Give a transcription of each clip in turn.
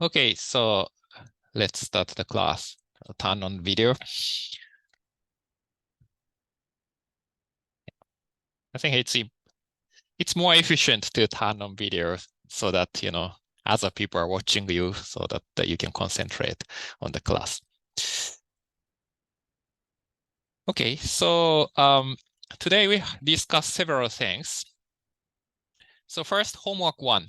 Okay, so let's start the class. Turn on video. I think it's more efficient to turn on video so that other people are watching you so that you can concentrate on the class. Okay, so today we discuss several things. So first, homework 1.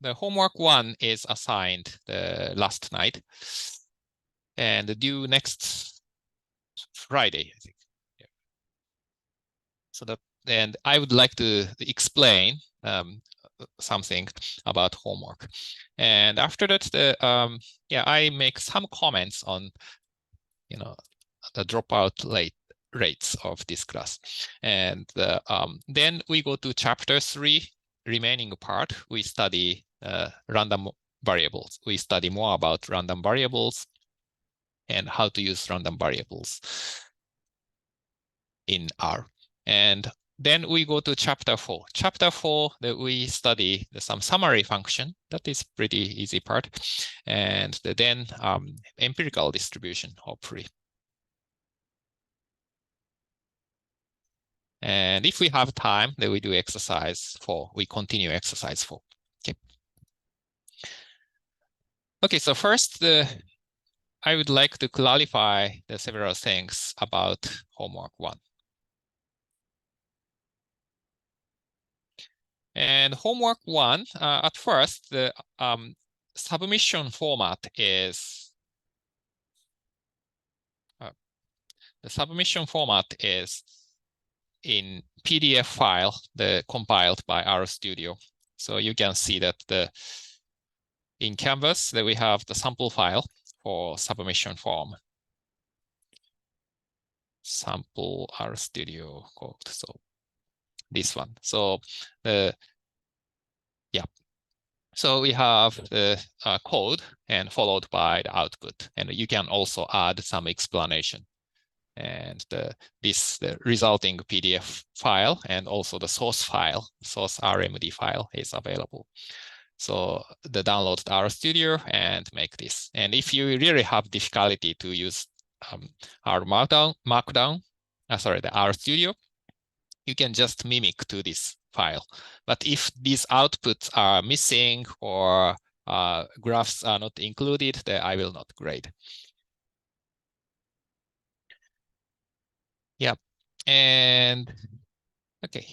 The homework 1 is assigned last night and due next Friday, I think. Yeah. And I would like to explain something about homework. And after that, I make some comments on, the dropout rates of this class. And then we go to chapter 3, remaining part. We study random variables. We study more about random variables and how to use random variables in R. And then we go to chapter 4. Chapter 4, that we study some summary function. That is pretty easy part. And then empirical distribution, hopefully. And if we have time, then we do exercise 4. We continue exercise 4. Okay. Okay, so first, I would like to clarify the several things about homework 1. And homework 1, at first, the submission format is in PDF file, compiled by RStudio. So you can see that in Canvas that we have the sample file for submission form. Sample RStudio code. So this one. So So we have the code and followed by the output. And you can also add some explanation. And the resulting PDF file and also the source file, source RMD file is available. So the download the RStudio and make this. And if you really have difficulty to use the RStudio, you can just mimic to this file. But if these outputs are missing or graphs are not included, then I will not grade. Yeah, and okay.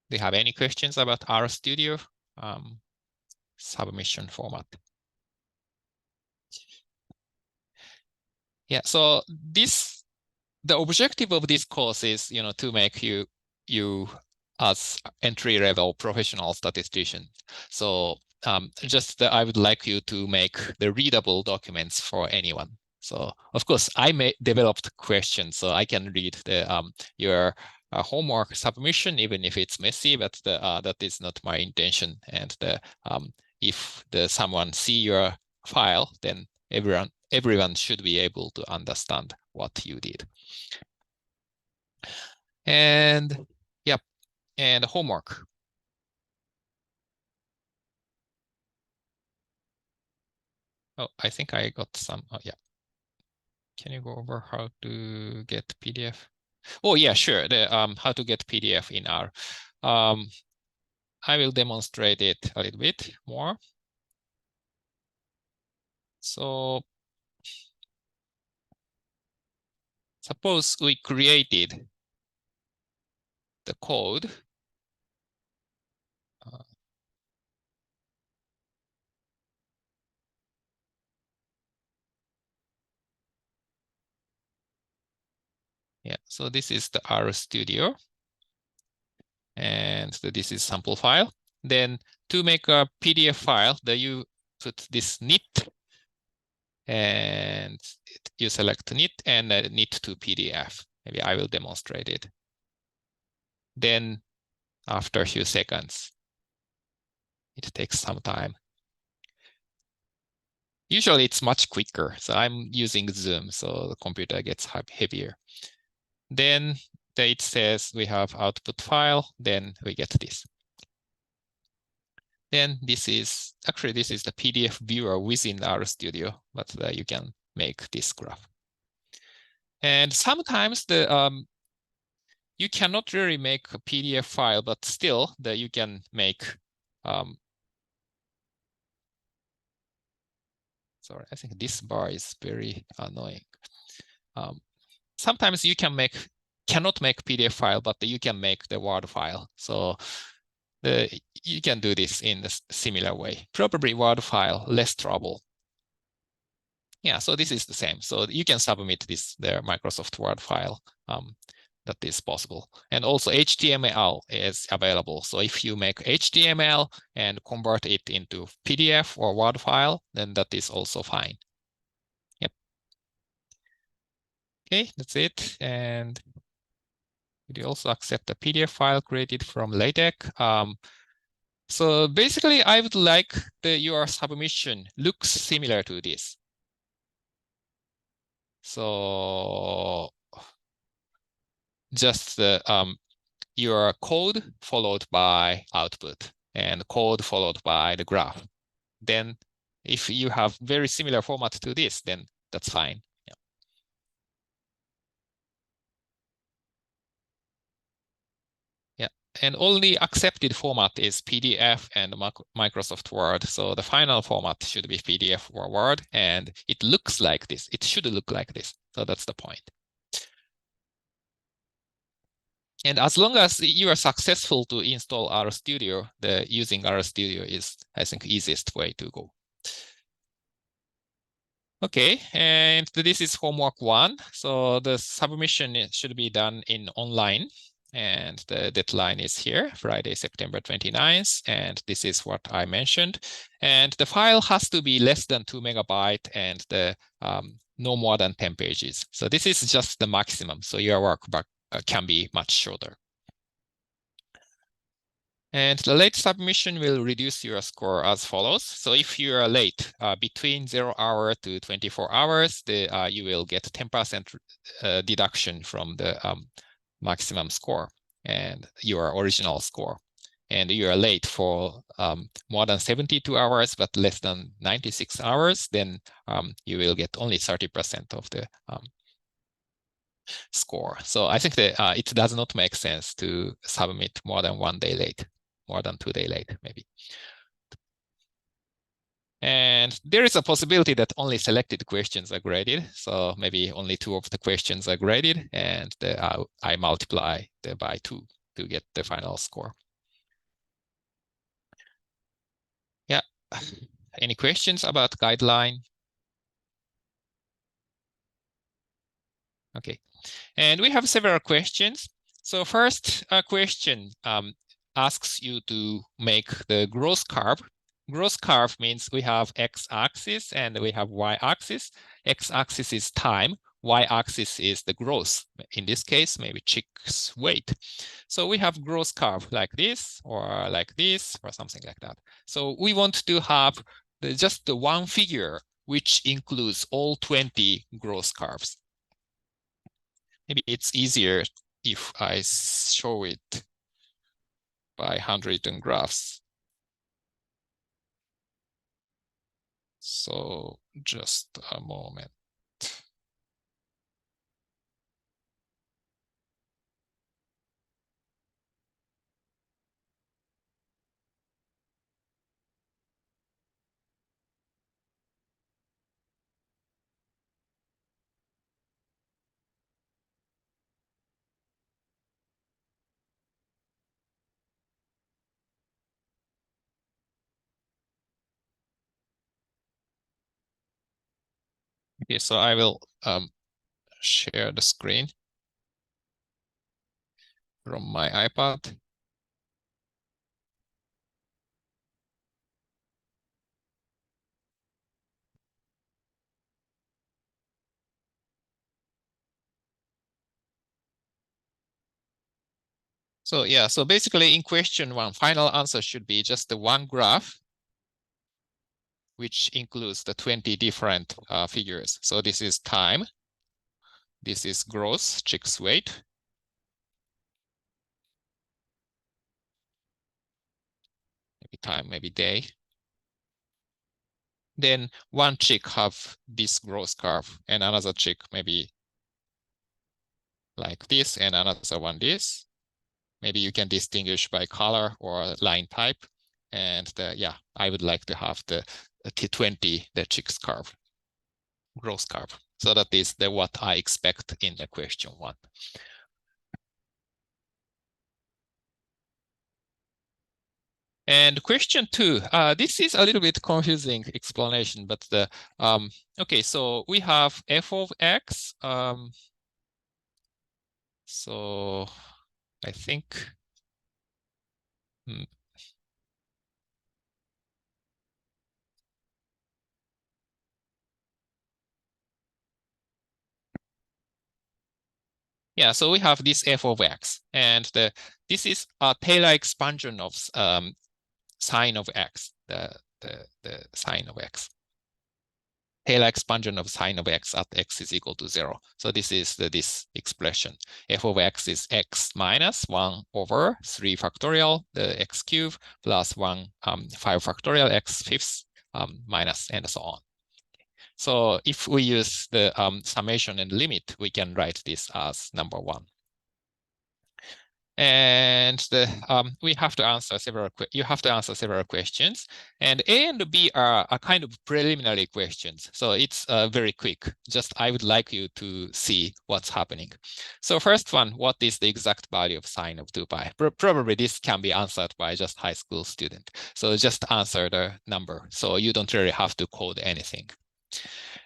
Do you have any questions about RStudio submission format? Yeah, so the objective of this course is, to make you as entry-level professional statistician. So just I would like you to make the readable documents for anyone. So of course, I developed questions, so I can read your homework submission, even if it's messy, but that is not my intention. And if someone see your file, then everyone should be able to understand what you did. And yep, and homework. Oh, I think I got some. Oh, yeah. Can you go over how to get PDF? Oh, yeah, sure. How to get PDF in R. I will demonstrate it a little bit more. So suppose we created the code. Yeah, so this is the RStudio. And so this is sample file. Then to make a PDF file, you put this knit, and you select knit and knit to PDF. Maybe I will demonstrate it. Then after a few seconds, it takes some time. Usually it's much quicker. So I'm using Zoom, so the computer gets heavier. Then it says we have output file, then we get this. then this is the PDF viewer within RStudio, but you can make this graph. And sometimes you cannot really make a PDF file, but still you can make sorry, I think this bar is very annoying. Sometimes you cannot make PDF file, but you can make the Word file. So you can do this in a similar way. Probably Word file, less trouble. Yeah, so this is the same. So you can submit the Microsoft Word file. That is possible. And also HTML is available. So if you make HTML and convert it into PDF or Word file, then that is also fine. Yep. Okay, that's it. And you also accept a PDF file created from LaTeX. So basically, I would like your submission looks similar to this. So just your code followed by output and code followed by the graph. Then if you have very similar format to this, then that's fine. Yeah. Yeah. And only accepted format is PDF and Microsoft Word. So the final format should be PDF or Word, and it looks like this. It should look like this. So that's the point. And as long as you are successful to install RStudio, using RStudio is, I think, easiest way to go. Okay, and this is homework 1. So the submission should be done in online. And the deadline is here, Friday, September 29th. And this is what I mentioned. And the file has to be less than 2 megabytes and no more than 10 pages. So this is just the maximum. So your work can be much shorter. And the late submission will reduce your score as follows. So if you are late between 0 hour to 24 hours, you will get 10% deduction from the maximum score and your original score. And you are late for more than 72 hours, but less than 96 hours, then you will get only 30% of the score. So I think that it does not make sense to submit more than 1 day late. More than 2 days late, maybe. And there is a possibility that only selected questions are graded. So maybe only 2 of the questions are graded, and I multiply by 2 to get the final score. Yeah. Any questions about guideline? Okay. And we have several questions. So first question asks you to make the growth curve. Growth curve means we have x-axis and we have y-axis. X-axis is time, y-axis is the growth. In this case, maybe chick's weight. So we have growth curve like this or something like that. So we want to have just the one figure which includes all 20 growth curves. Maybe it's easier if I show it by handwritten graphs. So just a moment. Okay, so I will share the screen from my iPad. So yeah, so basically in question 1, final answer should be just the one graph, which includes the 20 different figures. So this is time. This is growth, chick's weight. Maybe time, maybe day. Then one chick have this growth curve and another chick maybe like this and another one this. Maybe you can distinguish by color or line type. And yeah, I would like to have the T20, the chicks curve, growth curve. So that is what I expect in the question 1. And question 2, this is a little bit confusing explanation, but okay, so we have f of x. So I think yeah, so we have this f of x, and this is a Taylor expansion of sine of x, the sine of x. Taylor expansion of sine of x at x is equal to 0. So this is this expression. F of x is x minus 1 over 3 factorial, the x cube, plus 1, 5 factorial, x fifths, minus, and so on. So if we use the summation and limit, we can write this as number 1. And we have to answer several. You have to answer several questions, and A and B are kind of preliminary questions, so it's very quick. Just I would like you to see what's happening. So first one, what is the exact value of sine of 2 pi? Probably this can be answered by just high school student. So just answer the number, so you don't really have to code anything.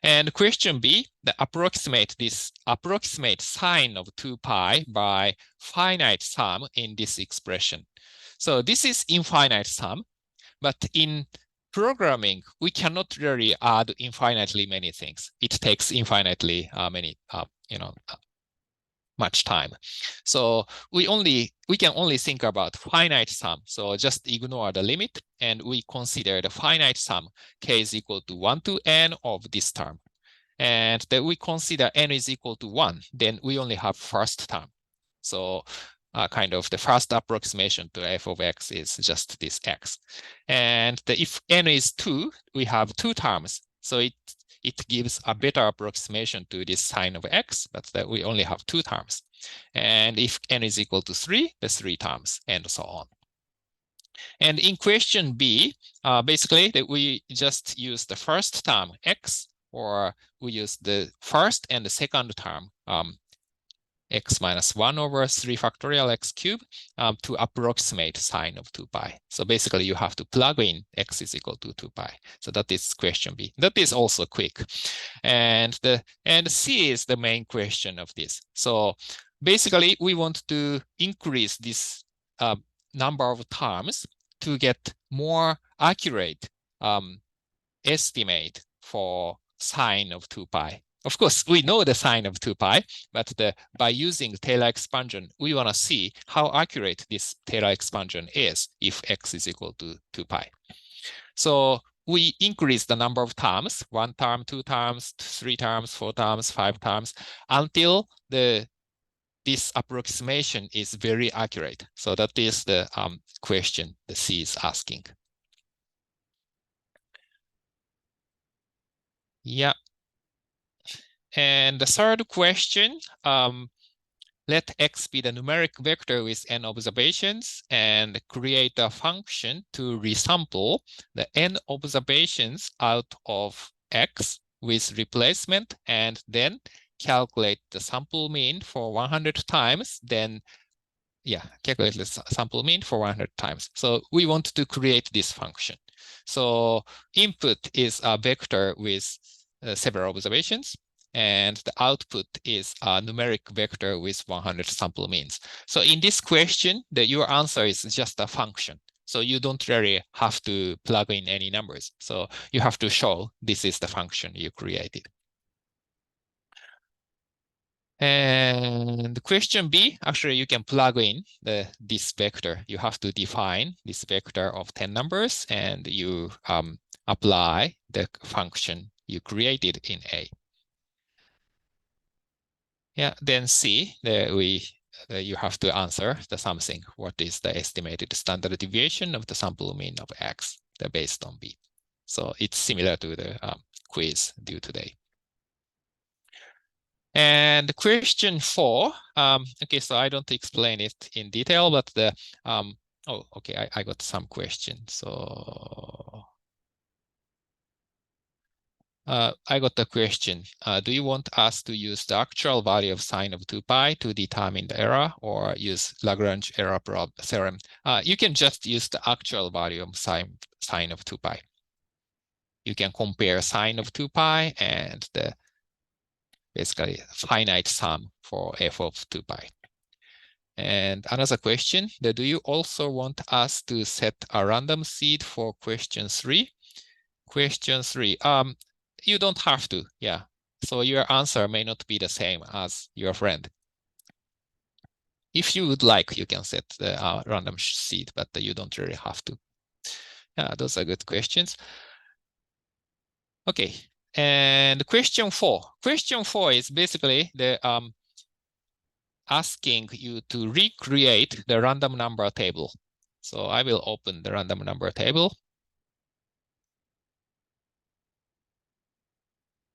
And question B, this approximate sine of 2 pi by finite sum in this expression. So this is infinite sum, but in programming, we cannot really add infinitely many things. It takes infinitely much time. So we can only think about finite sum. So just ignore the limit, and we consider the finite sum k is equal to 1 to n of this term. And then we consider n is equal to 1, then we only have first term. So kind of the first approximation to f of x is just this x. And if n is 2, we have 2 terms. So it gives a better approximation to this sine of x, but that we only have 2 terms. And if n is equal to 3, the 3 terms, and so on. And in question B, basically we just use the first term x, or we use the first and the second term, x minus 1 over 3 factorial x cubed, to approximate sine of 2 pi. So basically you have to plug in x is equal to 2 pi. So that is question B. That is also quick. And C is the main question of this. So basically we want to increase this number of terms to get more accurate estimate for sine of 2 pi. Of course, we know the sine of 2 pi, but by using Taylor expansion, we want to see how accurate this Taylor expansion is if x is equal to 2 pi. So we increase the number of terms, 1 term, 2 terms, 3 terms, 4 terms, 5 terms, until this approximation is very accurate. So that is the question the C is asking. Yeah. And the third question, let x be the numeric vector with n observations and create a function to resample the n observations out of x with replacement, and then calculate the sample mean for 100 times, then calculate the sample mean for 100 times. So we want to create this function. So input is a vector with several observations, and the output is a numeric vector with 100 sample means. So in this question, your answer is just a function. So you don't really have to plug in any numbers. So you have to show this is the function you created. And question B, actually you can plug in this vector. You have to define this vector of 10 numbers, and you apply the function you created in A. Yeah, then C, we you have to answer the something. What is the estimated standard deviation of the sample mean of X based on B? So it's similar to the quiz due today. And question 4, okay, so I don't explain it in detail, but the, oh, okay, I got some questions. So I got a question. Do you want us to use the actual value of sine of 2 pi to determine the error, or use Lagrange error theorem? You can just use the actual value of sine of 2 pi. You can compare sine of 2 pi and the basically finite sum for f of 2 pi. And another question, do you also want us to set a random seed for question 3? Question 3, you don't have to, yeah. So your answer may not be the same as your friend. If you would like, you can set the random seed, but you don't really have to. Yeah, those are good questions. Okay, and question 4. Question 4 is basically the asking you to recreate the random number table. So I will open the random number table.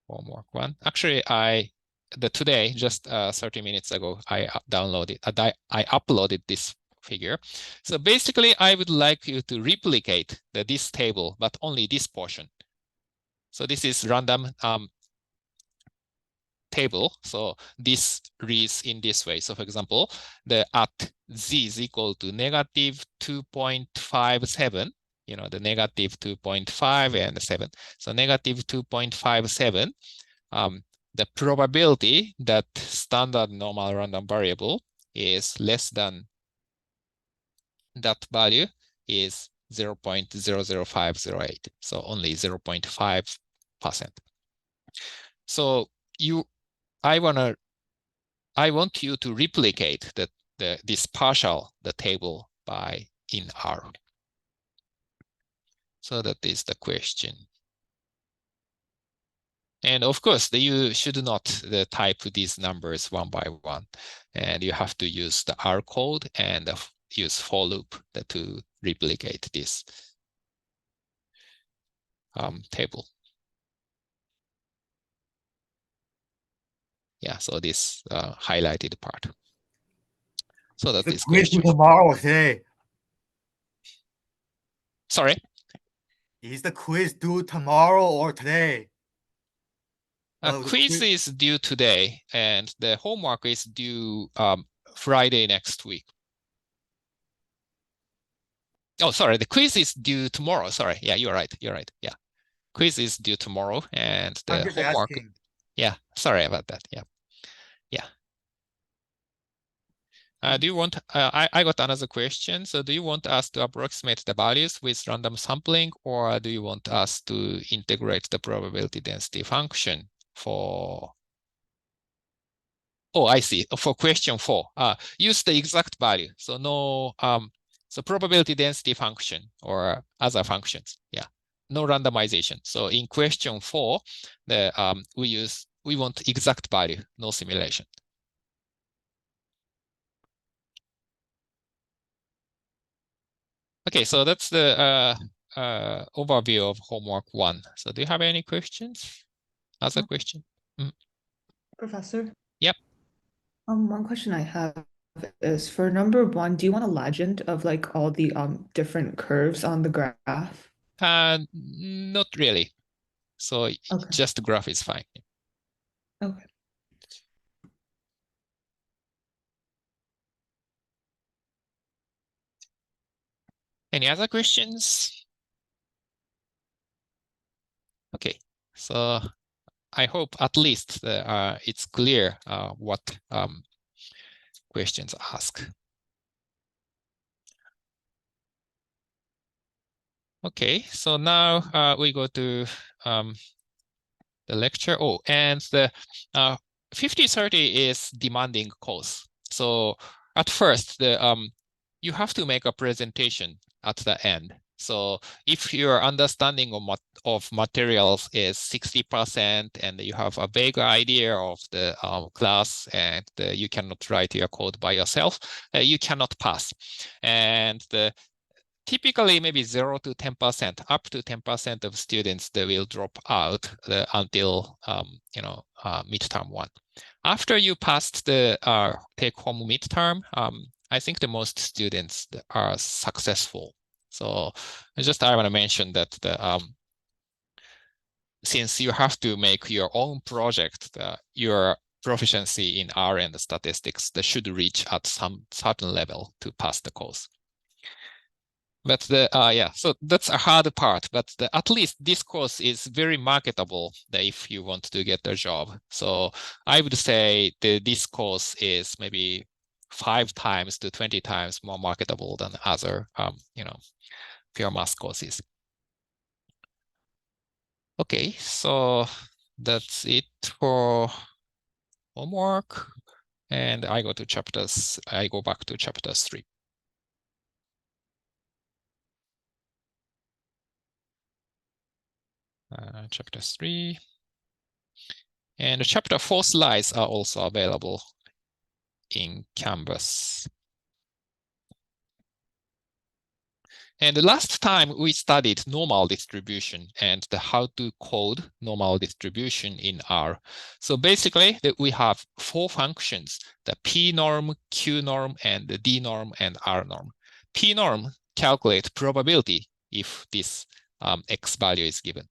Homework 1. Actually, today, just 30 minutes ago, I uploaded this figure. So basically, I would like you to replicate this table, but only this portion. So this is random table. So this reads in this way. So for example, the at z is equal to negative 2.57, you know, the negative 2.5 and 7. So negative 2.57, the probability that standard normal random variable is less than that value is 0.00508. So only 0.5%. So I want you to replicate this partial table in R. So that is the question. And of course, you should not type these numbers one by one, and you have to use the R code and use for loop to replicate this table. Yeah, so this highlighted part. So that is question. Tomorrow or today? Sorry? Is the quiz due tomorrow or today? Quiz is due today, and the homework is due Friday next week. Oh, sorry, the quiz is due tomorrow. Sorry, yeah, you're right. You're right. Yeah, quiz is due tomorrow, and the homework. Asking. Yeah, sorry about that. Yeah, yeah. Do you want? I got another question. So, do you want us to approximate the values with random sampling, or do you want us to integrate the probability density function for? Oh, I see. For question 4, use the exact value. So no, so probability density function or other functions. Yeah, no randomization. So in question 4, we want exact value, no simulation. Okay, so that's the overview of homework 1. So do you have any questions? Other question? Professor? Yep. One question I have is for number 1, do you want a legend of like all the different curves on the graph? Not really. So okay. Just the graph is fine. Okay. Any other questions? Okay, so I hope at least it's clear what questions ask. Okay, so now we go to the lecture. Oh, and the 5030 is demanding course. So at first, you have to make a presentation at the end. So if your understanding of materials is 60% and you have a vague idea of the class and you cannot write your code by yourself, you cannot pass. And typically maybe 0 to 10%, up to 10% of students that will drop out until midterm 1. After you passed the take-home midterm, I think the most students are successful. So I want to mention that since you have to make your own project, your proficiency in R and statistics that should reach at some certain level to pass the course. But so that's a hard part. But at least this course is very marketable if you want to get a job. So I would say this course is maybe 5 times to 20 times more marketable than other, pure math courses. Okay, so that's it for homework. And I go back to chapter 3. Chapter 3. And chapter 4 slides are also available in Canvas. And the last time we studied normal distribution and how to code normal distribution in R. So basically we have 4 functions, the P norm, Q norm, and the D norm and R norm. P norm calculates probability if this X value is given.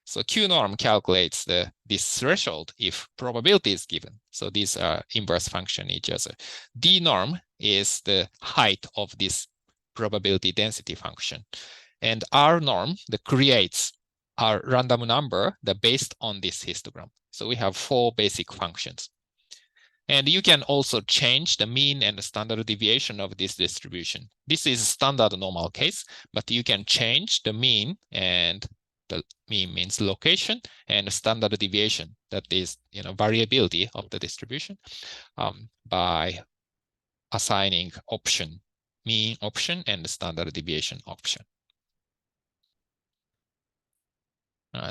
So Q norm calculates this threshold if probability is given. So these are inverse function each other. D norm is the height of this probability density function. And R norm that creates our random number that based on this histogram. So we have 4 basic functions. And you can also change the mean and the standard deviation of this distribution. This is standard normal case, but you can change the mean, and the mean means location, and standard deviation, that is variability of the distribution, by assigning option, mean option and the standard deviation option.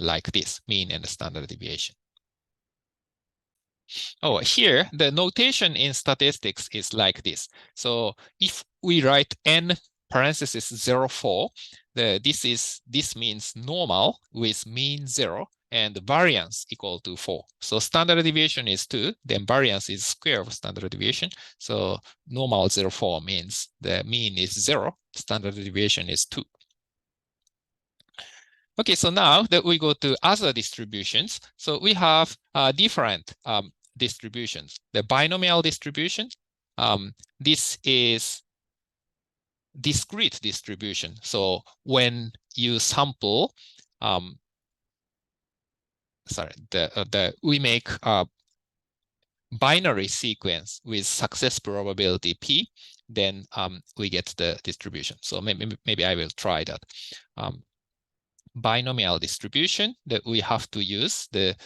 Like this, mean and the standard deviation. Oh, here, the notation in statistics is like this. So if we write n parenthesis 04, this means normal with mean 0 and variance equal to 4. So standard deviation is 2, then variance is square of standard deviation. So normal 04 means the mean is 0, standard deviation is 2. Okay, so now that we go to other distributions, so we have different distributions. The binomial distribution, this is discrete distribution. So when you sample, we make a binary sequence with success probability P, then we get the distribution. So maybe I will try that. Binomial distribution that we have to use the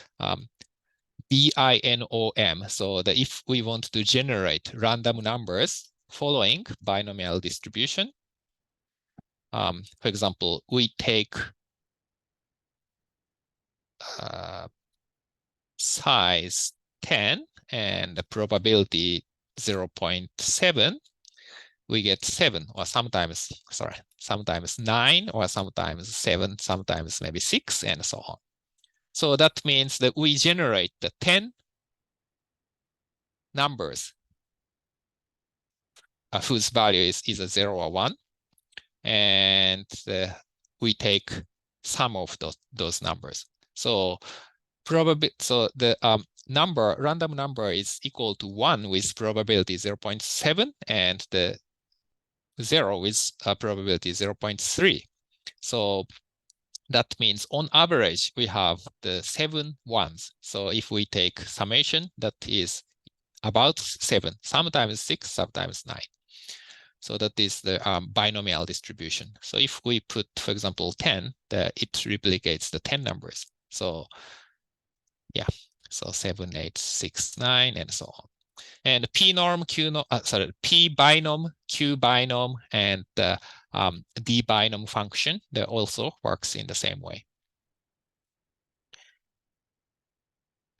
BINOM. So that if we want to generate random numbers following binomial distribution, for example, we take size 10 and the probability 0.7, we get 7, or sometimes 9, or sometimes 7, sometimes maybe 6, and so on. So that means that we generate the 10 numbers whose value is either 0 or 1, and we take sum of those numbers. So the random number is equal to 1 with probability 0.7, and the 0 with probability 0.3. So that means on average, we have the 7 ones. So if we take summation, that is about 7, sometimes 6, sometimes 9. So that is the binomial distribution. So if we put, for example, 10, it replicates the 10 numbers. So yeah, so 7, 8, 6, 9, and so on. And P norm, Q norm, P binom, Q binom, and d-binom function that also works in the same way.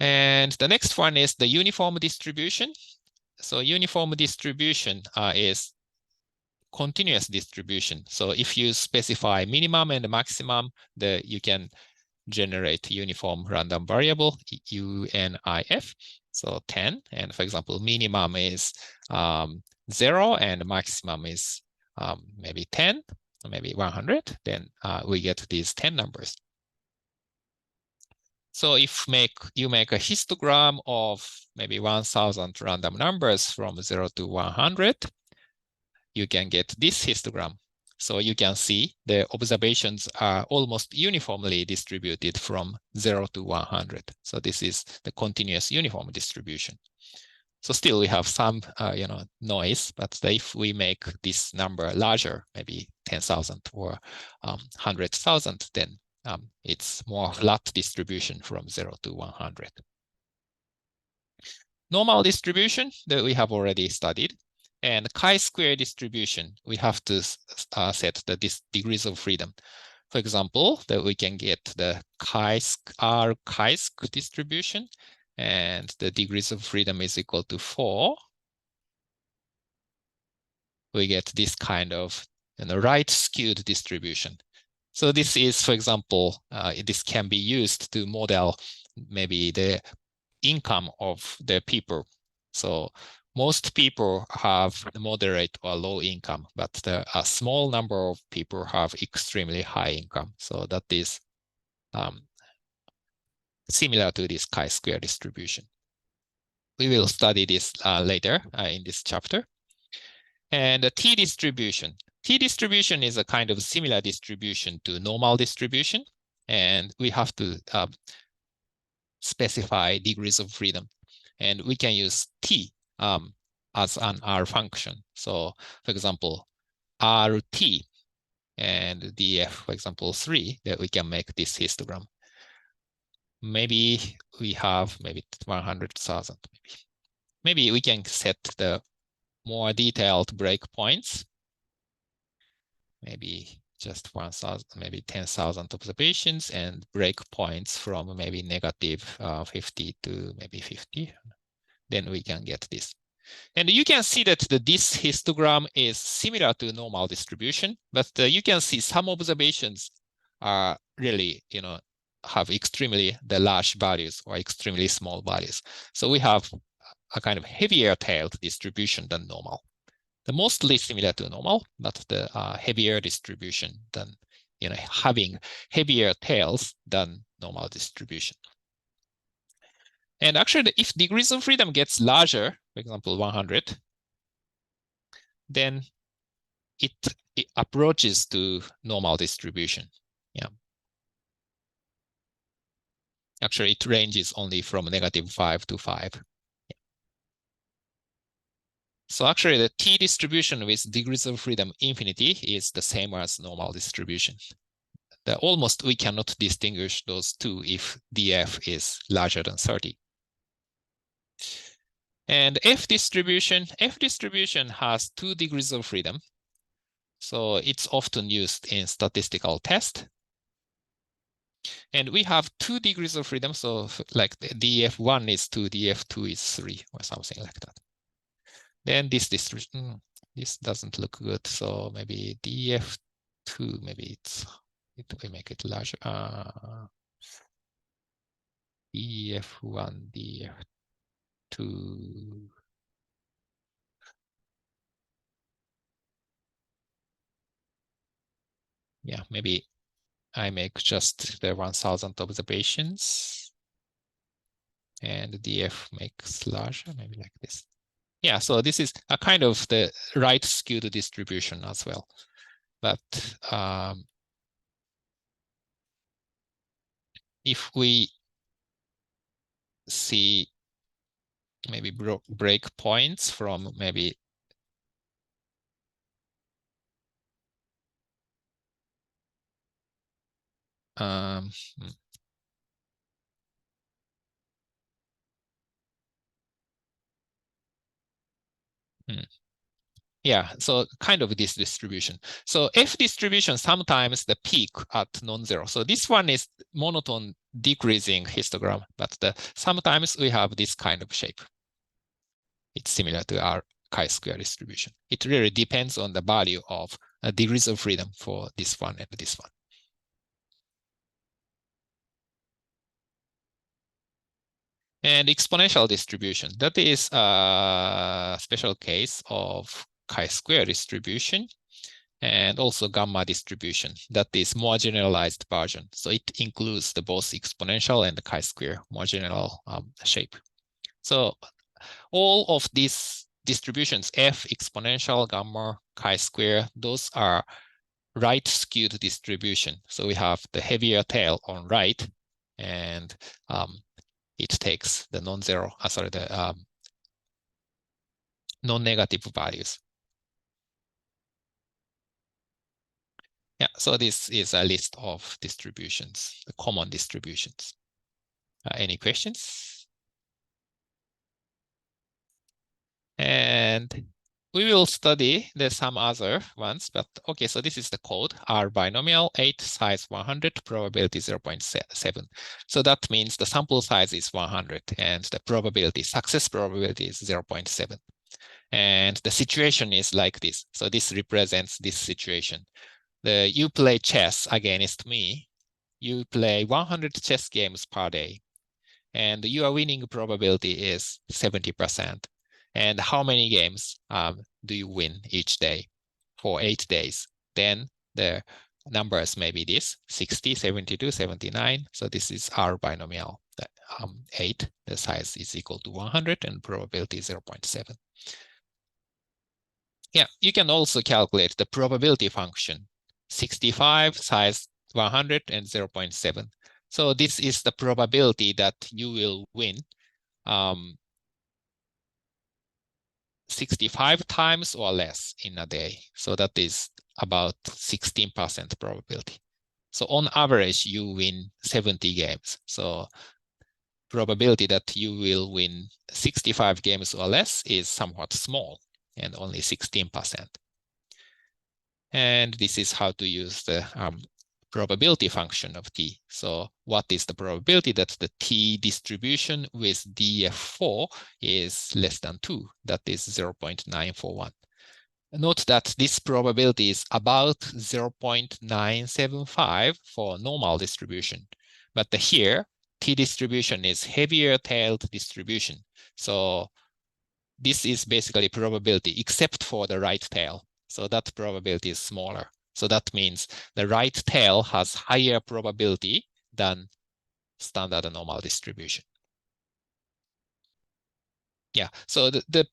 And the next one is the uniform distribution. So uniform distribution is continuous distribution. So if you specify minimum and maximum, you can generate uniform random variable UNIF. So 10, and for example, minimum is 0 and maximum is maybe 10, or maybe 100, then we get these 10 numbers. So if you make a histogram of maybe 1,000 random numbers from 0 to 100, you can get this histogram. So you can see the observations are almost uniformly distributed from 0 to 100. So this is the continuous uniform distribution. So still we have some noise, but if we make this number larger, maybe 10,000 or 100,000, then it's more flat distribution from 0 to 100. Normal distribution that we have already studied. And chi-square distribution, we have to set the degrees of freedom. For example, that we can get the R-chi-sq distribution, and the degrees of freedom is equal to 4. We get this kind of right-skewed distribution. So this is, for example, this can be used to model maybe the income of the people. So most people have moderate or low income, but a small number of people have extremely high income. So that is similar to this chi-square distribution. We will study this later in this chapter. And the t distribution. T distribution is a kind of similar distribution to normal distribution, and we have to specify degrees of freedom. And we can use t as an R function. So for example, RT and df, for example, 3, that we can make this histogram. Maybe we have maybe 100,000. Maybe we can set the more detailed breakpoints. Maybe just 1,000, maybe 10,000 observations, and breakpoints from maybe negative 50 to maybe 50. Then we can get this. And you can see that this histogram is similar to normal distribution, but you can see some observations are really, have extremely large values or extremely small values. So we have a kind of heavier tailed distribution than normal. The mostly similar to normal, but the heavier distribution than, having heavier tails than normal distribution. And actually, if degrees of freedom gets larger, for example, 100, then it approaches to normal distribution. Yeah. Actually, it ranges only from -5 to 5. Yeah. So actually, the t distribution with degrees of freedom infinity is the same as normal distribution. Almost we cannot distinguish those two if df is larger than 30. And F distribution has 2 degrees of freedom. So it's often used in statistical test. And we have 2 degrees of freedom. So like df1 is 2, df2 is 3, or something like that. Then this distribution, this doesn't look good. So maybe df2, maybe we make it larger. df1, df2. Yeah, maybe I make just the 1,000 observations, and df makes larger, maybe like this. Yeah, so this is a kind of the right skewed distribution as well. But if we see maybe break points from maybe Yeah, so kind of this distribution. So F distribution, sometimes the peak at non-zero. So this one is monotone decreasing histogram, but sometimes we have this kind of shape. It's similar to our chi-square distribution. It really depends on the value of degrees of freedom for this one and this one. And exponential distribution, that is a special case of chi-square distribution, and also gamma distribution, that is more generalized version. So it includes the both exponential and the chi-square, more general shape. So all of these distributions, F, exponential, gamma, chi-square, those are right skewed distribution. So we have the heavier tail on right, and it takes the non-zero, the non-negative values. Yeah, so this is a list of distributions, the common distributions. Any questions? And we will study some other ones, but okay, so this is the code, R binomial, 8, size 100, probability 0.7. So that means the sample size is 100 and the probability, success probability is 0.7. And the situation is like this. So this represents this situation. You play chess against me. You play 100 chess games per day, and your winning probability is 70%. And how many games do you win each day for 8 days? Then the numbers may be this, 60, 72, 79. So this is our binomial. 8, the size is equal to 100 and probability 0.7. Yeah, you can also calculate the probability function. 65, size 100 and 0.7. So this is the probability that you will win 65 times or less in a day. So that is about 16% probability. So on average, you win 70 games. So probability that you will win 65 games or less is somewhat small, and only 16%. And this is how to use the probability function of t. So what is the probability that the t distribution with df4 is less than 2? That is 0.941. Note that this probability is about 0.975 for normal distribution. But here, t distribution is heavier tailed distribution. So this is basically probability except for the right tail. So that probability is smaller. So that means the right tail has higher probability than standard normal distribution. Yeah, so the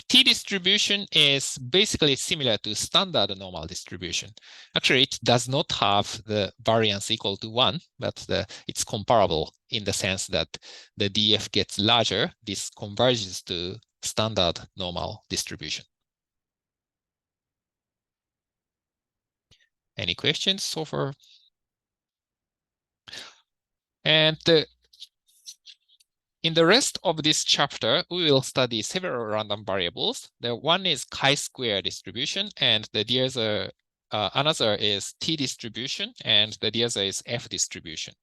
t distribution is basically similar to standard normal distribution. Actually, it does not have the variance equal to 1, but it's comparable in the sense that the df gets larger. This converges to standard normal distribution. Any questions so far? And in the rest of this chapter, we will study several random variables. The one is chi-square distribution, and the other, another is t distribution, and the other is f distribution.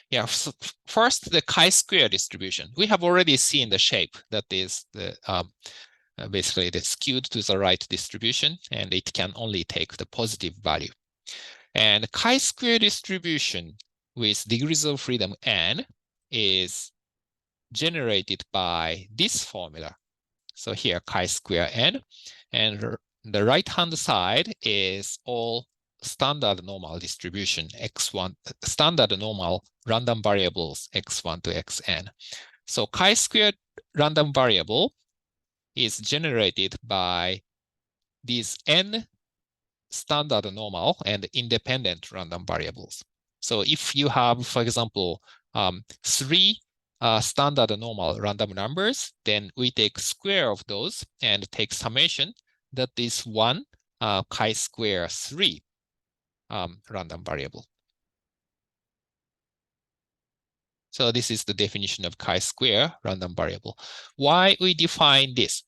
Yeah, so first, the chi-square distribution. We have already seen the shape, that is the basically the skewed to the right distribution, and it can only take the positive value. And chi-square distribution with degrees of freedom n is generated by this formula. So here, chi-square n, and the right-hand side is all standard normal distribution, x1, standard normal random variables, x1 to xn. So chi-square random variable is generated by these n standard normal and independent random variables. So if you have, for example, 3 standard normal random numbers, then we take square of those and take summation. That is 1 chi-square 3 random variable. So this is the definition of chi-square random variable. Why we define this?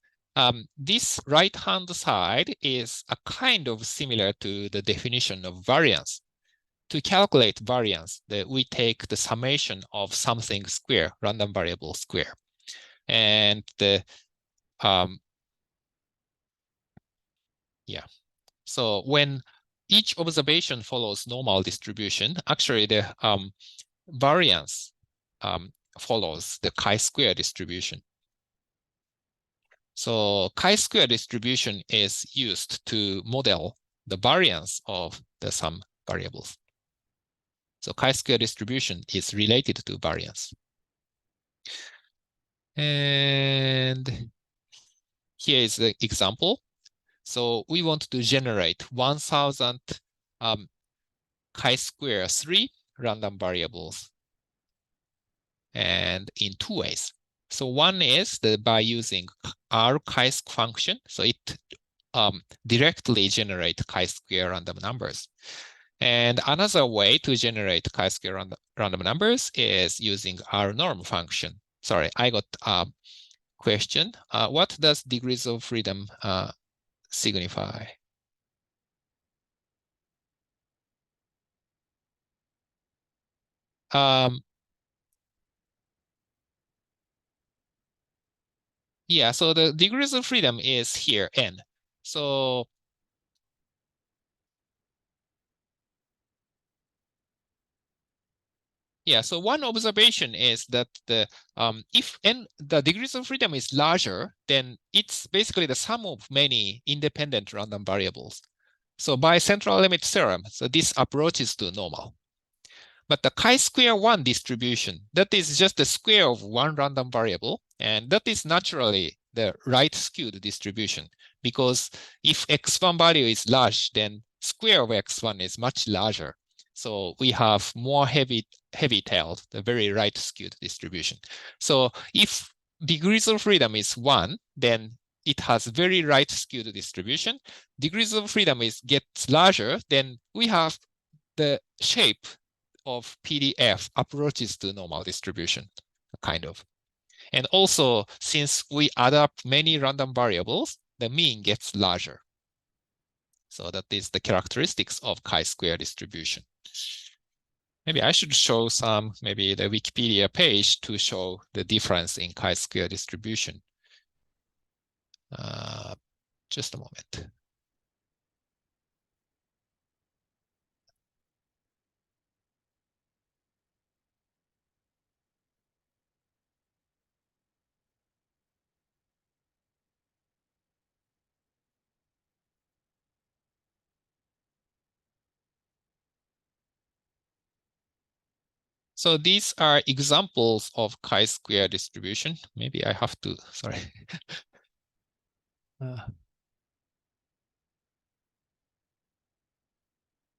This right-hand side is a kind of similar to the definition of variance. To calculate variance, we take the summation of something square, random variable square. And so when each observation follows normal distribution, actually the variance follows the chi-square distribution. So chi-square distribution is used to model the variance of the some variables. So chi-square distribution is related to variance. And here is the example. So we want to generate 1000 chi-square 3 random variables, and in two ways. So one is by using R chi-square function. So it directly generates chi-square random numbers. And another way to generate chi-square random numbers is using R norm function. Sorry, I got a question. What does degrees of freedom signify? Yeah, so the degrees of freedom is here, n. So yeah, so one observation is that if n the degrees of freedom is larger, then it's basically the sum of many independent random variables. So by central limit theorem, so this approaches to normal. But the chi-square 1 distribution, that is just the square of one random variable, and that is naturally the right skewed distribution, because if x1 value is large, then square of x1 is much larger. So we have more heavy-tailed, the very right skewed distribution. So if degrees of freedom is 1, then it has very right skewed distribution. Degrees of freedom gets larger, then we have the shape of PDF approaches to normal distribution, kind of. And also, since we add up many random variables, the mean gets larger. So that is the characteristics of chi-square distribution. Maybe I should show maybe the Wikipedia page to show the difference in chi-square distribution. Just a moment. So these are examples of chi-square distribution. Maybe I have to, sorry.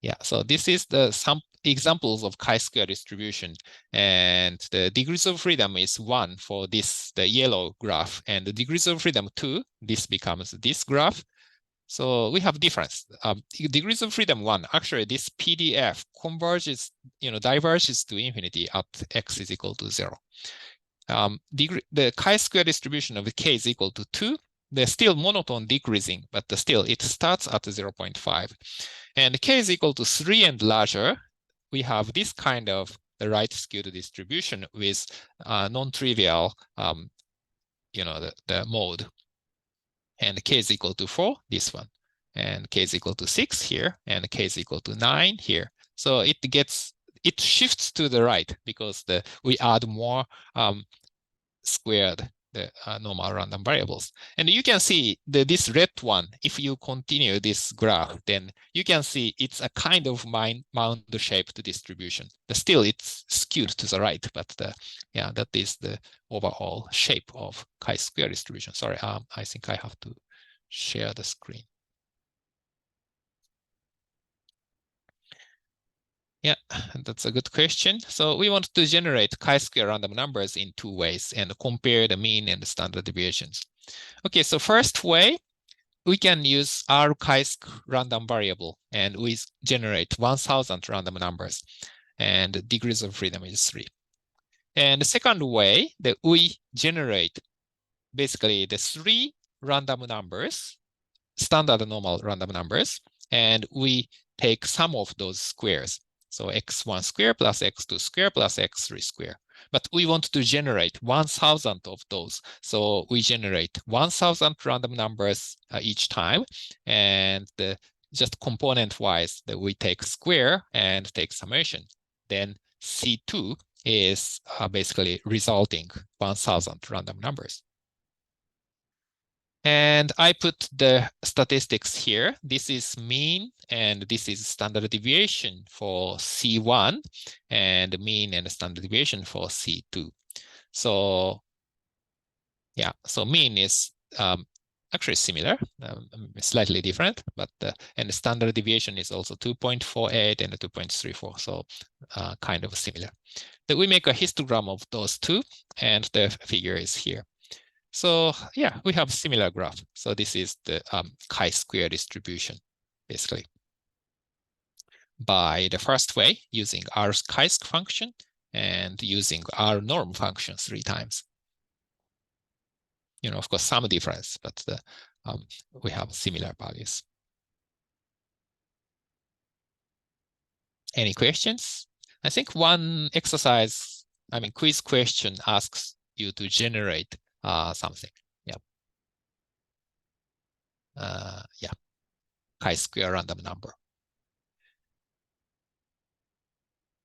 Yeah, so this is some examples of chi-square distribution, and the degrees of freedom is 1 for this, the yellow graph, and the degrees of freedom 2, this becomes this graph. So we have difference. Degrees of freedom 1, actually this PDF converges, diverges to infinity at x is equal to 0. The chi-square distribution of the k is equal to 2. They're still monotone decreasing, but still it starts at 0.5. And k is equal to 3 and larger, we have this kind of the right skewed distribution with non-trivial, the mode. And k is equal to 4, this one. And k is equal to 6 here, and k is equal to 9 here. So it shifts to the right because we add more squared the normal random variables. And you can see this red one, if you continue this graph, then you can see it's a kind of mound-shaped distribution. Still, it's skewed to the right, but yeah, that is the overall shape of chi-square distribution. Sorry, I think I have to share the screen. Yeah, that's a good question. So we want to generate chi-square random numbers in two ways and compare the mean and the standard deviations. Okay, so first way, we can use R chi-square random variable, and we generate 1000 random numbers, and degrees of freedom is 3. And the second way that we generate basically the 3 random numbers, standard normal random numbers, and we take sum of those squares. So x1 square plus x2 square plus x3 square. But we want to generate 1,000 of those. So we generate 1,000 random numbers each time. And just component-wise, that we take square and take summation. Then C2 is basically resulting 1,000 random numbers. And I put the statistics here. This is mean, and this is standard deviation for C1, and mean and standard deviation for C2. So yeah, so mean is actually similar, slightly different, but and the standard deviation is also 2.48 and 2.34, so kind of similar. Then we make a histogram of those two, and the figure is here. So yeah, we have similar graph. So this is the chi-square distribution, basically. By the first way, using our chi-sq function and using our norm function 3 times. You know, of course, some difference, but we have similar values. Any questions? I think one exercise, quiz question asks you to generate something. Yeah. Yeah. Chi-square random number.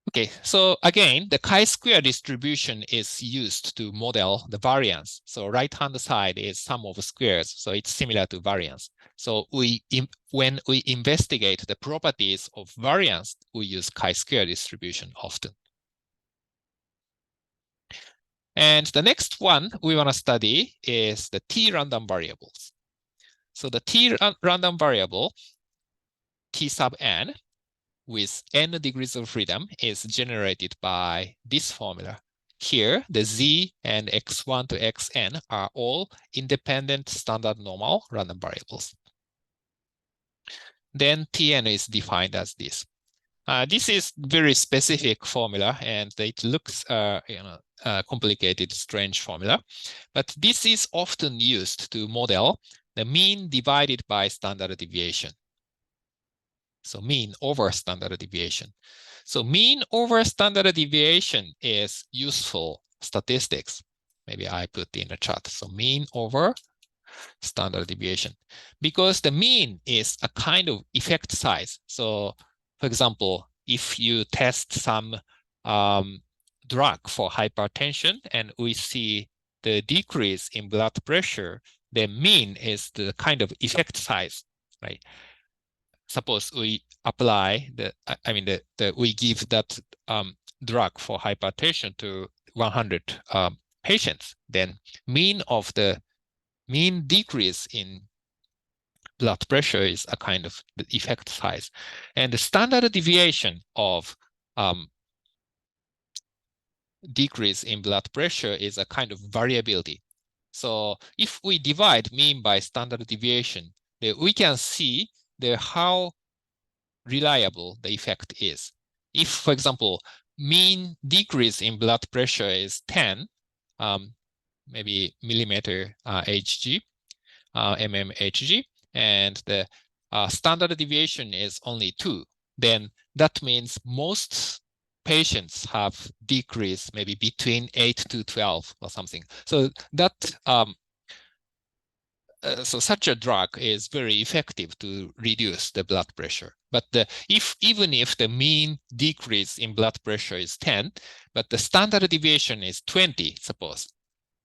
Okay, so again, the chi-square distribution is used to model the variance. So right-hand side is sum of squares, so it's similar to variance. So when we investigate the properties of variance, we use chi-square distribution often. And the next one we want to study is the t random variables. So the t random variable, t sub n, with n degrees of freedom is generated by this formula. Here, the z and x1 to xn are all independent standard normal random variables. Then Tn is defined as this. This is very specific formula, and it looks complicated, strange formula. But this is often used to model the mean divided by standard deviation. So mean over standard deviation. So mean over standard deviation is useful statistics. Maybe I put in the chat. So mean over standard deviation, because the mean is a kind of effect size. So for example, if you test some drug for hypertension and we see the decrease in blood pressure, the mean is the kind of effect size, right? Suppose we apply we give that drug for hypertension to 100 patients, then mean decrease in blood pressure is a kind of the effect size. And the standard deviation of decrease in blood pressure is a kind of variability. So if we divide mean by standard deviation, we can see how reliable the effect is. If, for example, mean decrease in blood pressure is 10, maybe millimeter Hg, mmHg, and the standard deviation is only 2, then that means most patients have decrease maybe between 8 to 12 or something. So that so such a drug is very effective to reduce the blood pressure. But even if the mean decrease in blood pressure is 10, but the standard deviation is 20, suppose.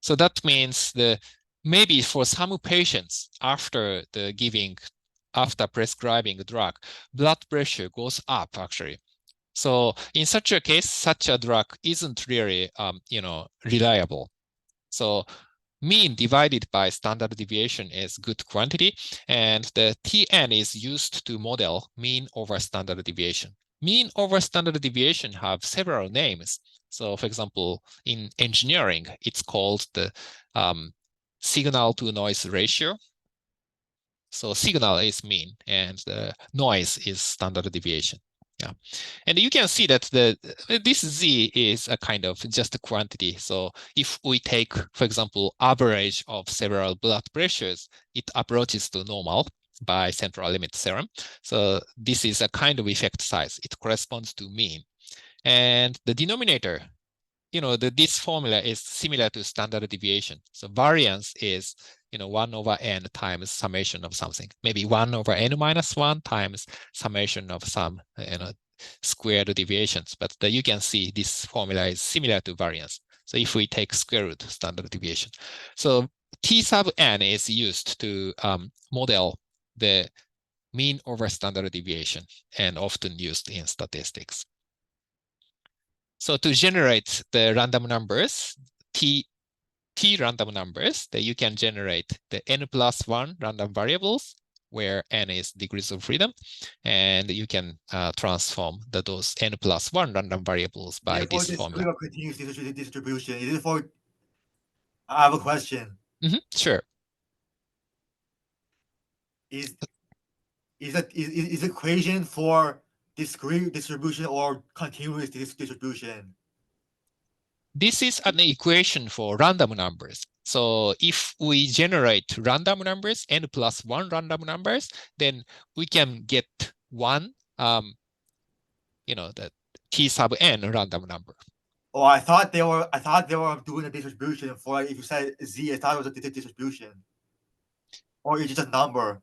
So that means maybe for some patients after prescribing a drug, blood pressure goes up actually. So in such a case, such a drug isn't really reliable. So mean divided by standard deviation is good quantity, and the Tn is used to model mean over standard deviation. Mean over standard deviation have several names. So for example, in engineering, it's called the signal to noise ratio. So signal is mean and the noise is standard deviation. Yeah, and you can see that this z is a kind of just a quantity. So if we take, for example, average of several blood pressures, it approaches to normal by central limit theorem. So this is a kind of effect size. It corresponds to mean. And the denominator, this formula is similar to standard deviation. So variance is 1 over n times summation of something, maybe 1 over n minus 1 times summation of some squared deviations. But you can see this formula is similar to variance. So if we take square root standard deviation, so t sub n is used to model the mean over standard deviation and often used in statistics. So to generate the random numbers, t random numbers, that you can generate the n+1 random variables where n is degrees of freedom, and you can transform those n+1 random variables by this formula. Continuous distribution. Is it for? I have a question. Sure. Is equation for discrete distribution or continuous distribution? This is an equation for random numbers. So if we generate random numbers, n+1 random numbers, then we can get one, the t sub n random number. Oh, I thought they were doing a distribution for, if you said z, I thought it was a distribution. Or it's just a number.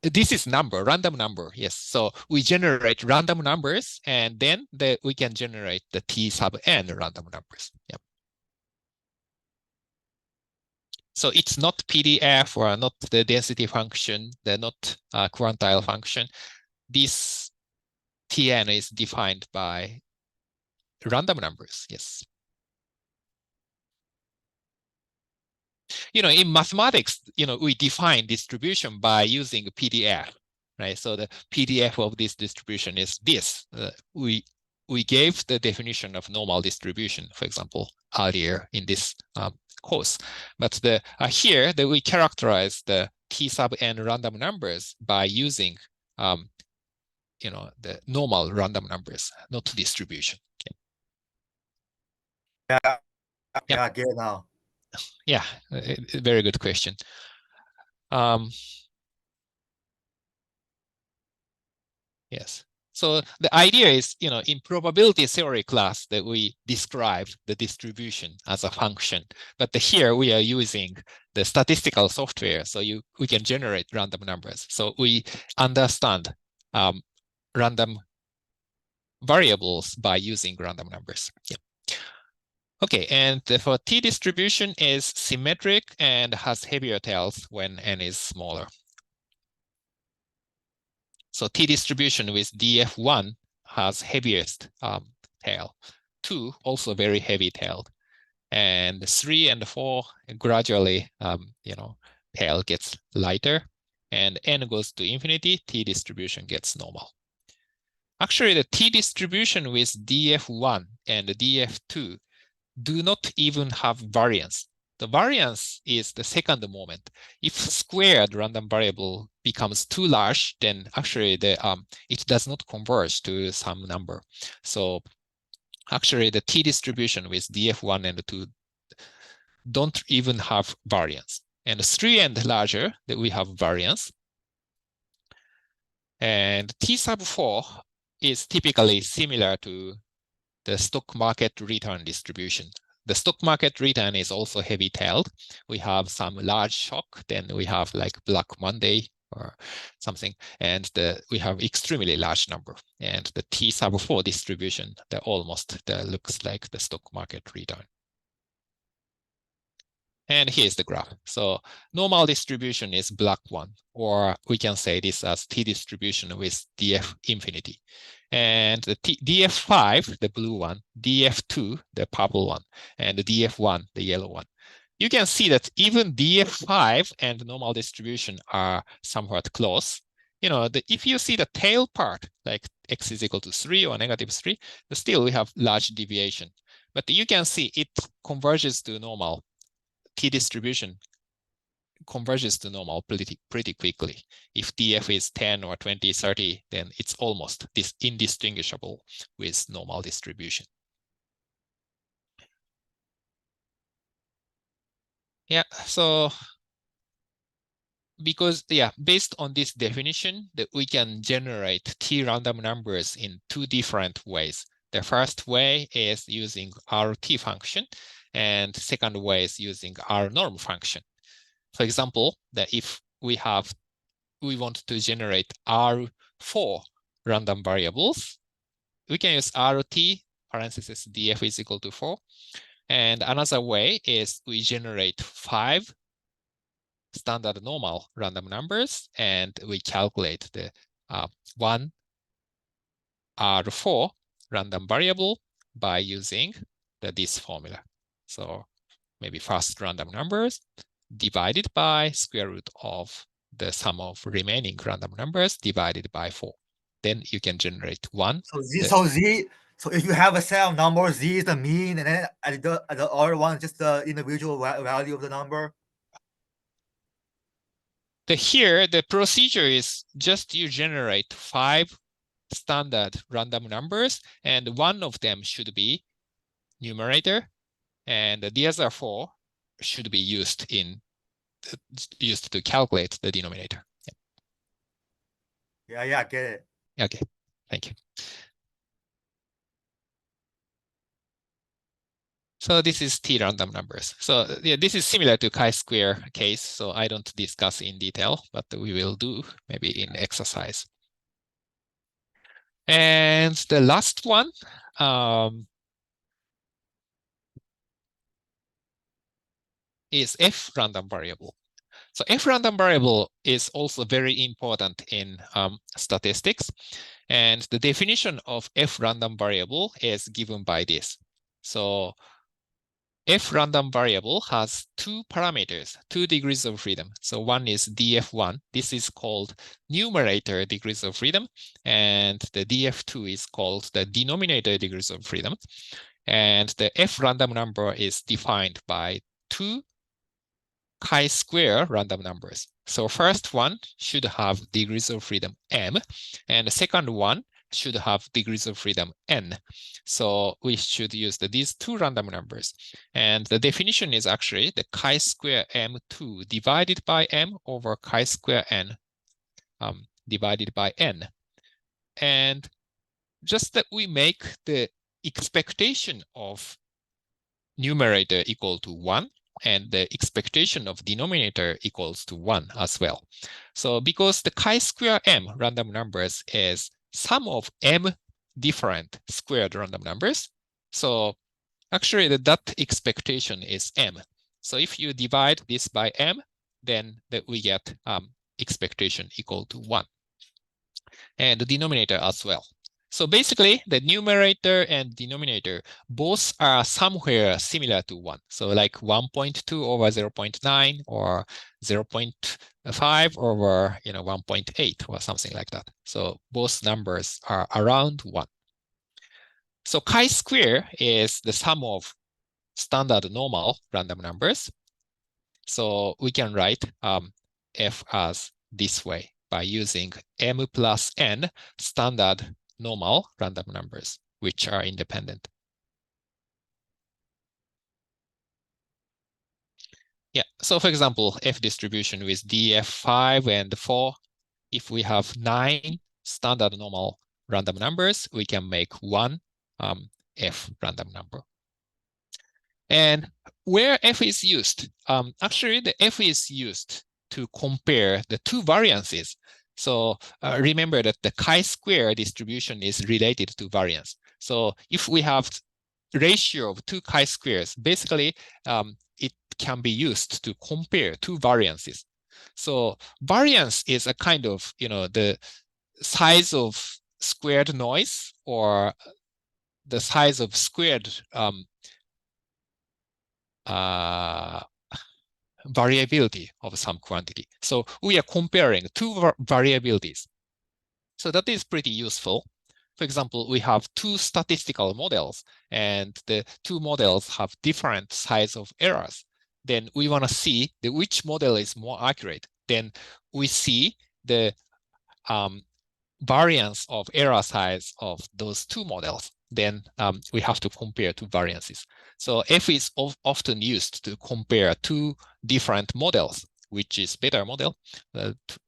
This is random number, yes. So we generate random numbers, and then we can generate the t sub n random numbers. Yep. So it's not PDF or not the density function, they're not quantile function. This Tn is defined by random numbers, yes. In mathematics, we define distribution by using PDF, right? So the PDF of this distribution is this. We gave the definition of normal distribution, for example, earlier in this course. But here that we characterize the t sub n random numbers by using the normal random numbers, not distribution. Yeah, Yep. yeah, I get it now. Yeah, a very good question. Yes. So the idea is, in probability theory class that we described the distribution as a function, but here we are using the statistical software, so we can generate random numbers. So we understand random variables by using random numbers. Yeah. Okay, and for t distribution is symmetric and has heavier tails when n is smaller. So t distribution with df1 has heaviest tail. 2 also very heavy tailed, and 3 and 4 gradually tail gets lighter, and n goes to infinity, t distribution gets normal. Actually, the t distribution with df1 and df2 do not even have variance. The variance is the second moment. If squared random variable becomes too large, then actually it does not converge to some number. So actually the t distribution with df1 and 2 don't even have variance. And 3 and larger, that we have variance. And t sub 4 is typically similar to the stock market return distribution. The stock market return is also heavy-tailed. We have some large shock, then we have like Black Monday or something, and we have extremely large number. And the T sub 4 distribution, that looks like the stock market return. And here's the graph. So normal distribution is black one, or we can say this as t distribution with df infinity. And the df5, the blue one, df2, the purple one, and the df1, the yellow one. You can see that even df5 and normal distribution are somewhat close. If you see the tail part, like x is equal to 3 or -3, still we have large deviation. But you can see it converges to normal. T distribution converges to normal pretty quickly. If DF is 10 or 20, 30, then it's almost indistinguishable with normal distribution. Yeah, so because, based on this definition, that we can generate T random numbers in two different ways. The first way is using RT function, and second way is using R norm function. For example, that if we want to generate R4 random variables, we can use RT parenthesis DF is equal to 4. And another way is we generate 5 standard normal random numbers, and we calculate the 1 R4 random variable by using this formula. So maybe first random numbers divided by square root of the sum of remaining random numbers divided by 4. Then you can generate 1. So if you have a set of numbers, Z is the mean, and then the other one just the individual value of the number. Here, the procedure is just you generate 5 standard random numbers, and one of them should be numerator, and the other 4 should be used to calculate the denominator. Yeah, get it. Okay, thank you. So this is T random numbers. So this is similar to chi-square case, so I don't discuss in detail, but we will do maybe in exercise. And the last one, is F random variable. So F random variable is also very important in statistics. And the definition of F random variable is given by this. So F random variable has 2 parameters, 2 degrees of freedom. So one is df1. This is called numerator degrees of freedom. And the df2 is called the denominator degrees of freedom. And the F random number is defined by 2 chi-square random numbers. So first one should have degrees of freedom m, and the second one should have degrees of freedom n. So we should use these 2 random numbers. And the definition is actually the chi-square m2 divided by m over chi-square n divided by n. And just that we make the expectation of numerator equal to 1, and the expectation of denominator equals to 1 as well. So because the chi-square m random numbers is sum of m different squared random numbers, so actually that expectation is m. So if you divide this by m, then we get expectation equal to 1. And the denominator as well. So basically, the numerator and denominator both are somewhere similar to 1. So like 1.2 over 0.9 or 0.5 over 1.8 or something like that. So both numbers are around 1. So chi-square is the sum of standard normal random numbers. So we can write F as this way by using m plus n standard normal random numbers, which are independent. Yeah, so for example, F distribution with df5 and 4, if we have 9 standard normal random numbers, we can make 1 F random number. And where F is used, actually the F is used to compare the 2 variances. So remember that the chi-square distribution is related to variance. So if we have ratio of 2 chi-squares, basically it can be used to compare 2 variances. So variance is a kind of, the size of squared noise or the size of squared variability of some quantity. So we are comparing 2 variabilities. So that is pretty useful. For example, we have 2 statistical models, and the 2 models have different size of errors. then we want to see which model is more accurate. Then we see the variance of error size of those two models. Then we have to compare two variances. So F is often used to compare two different models, which is better model.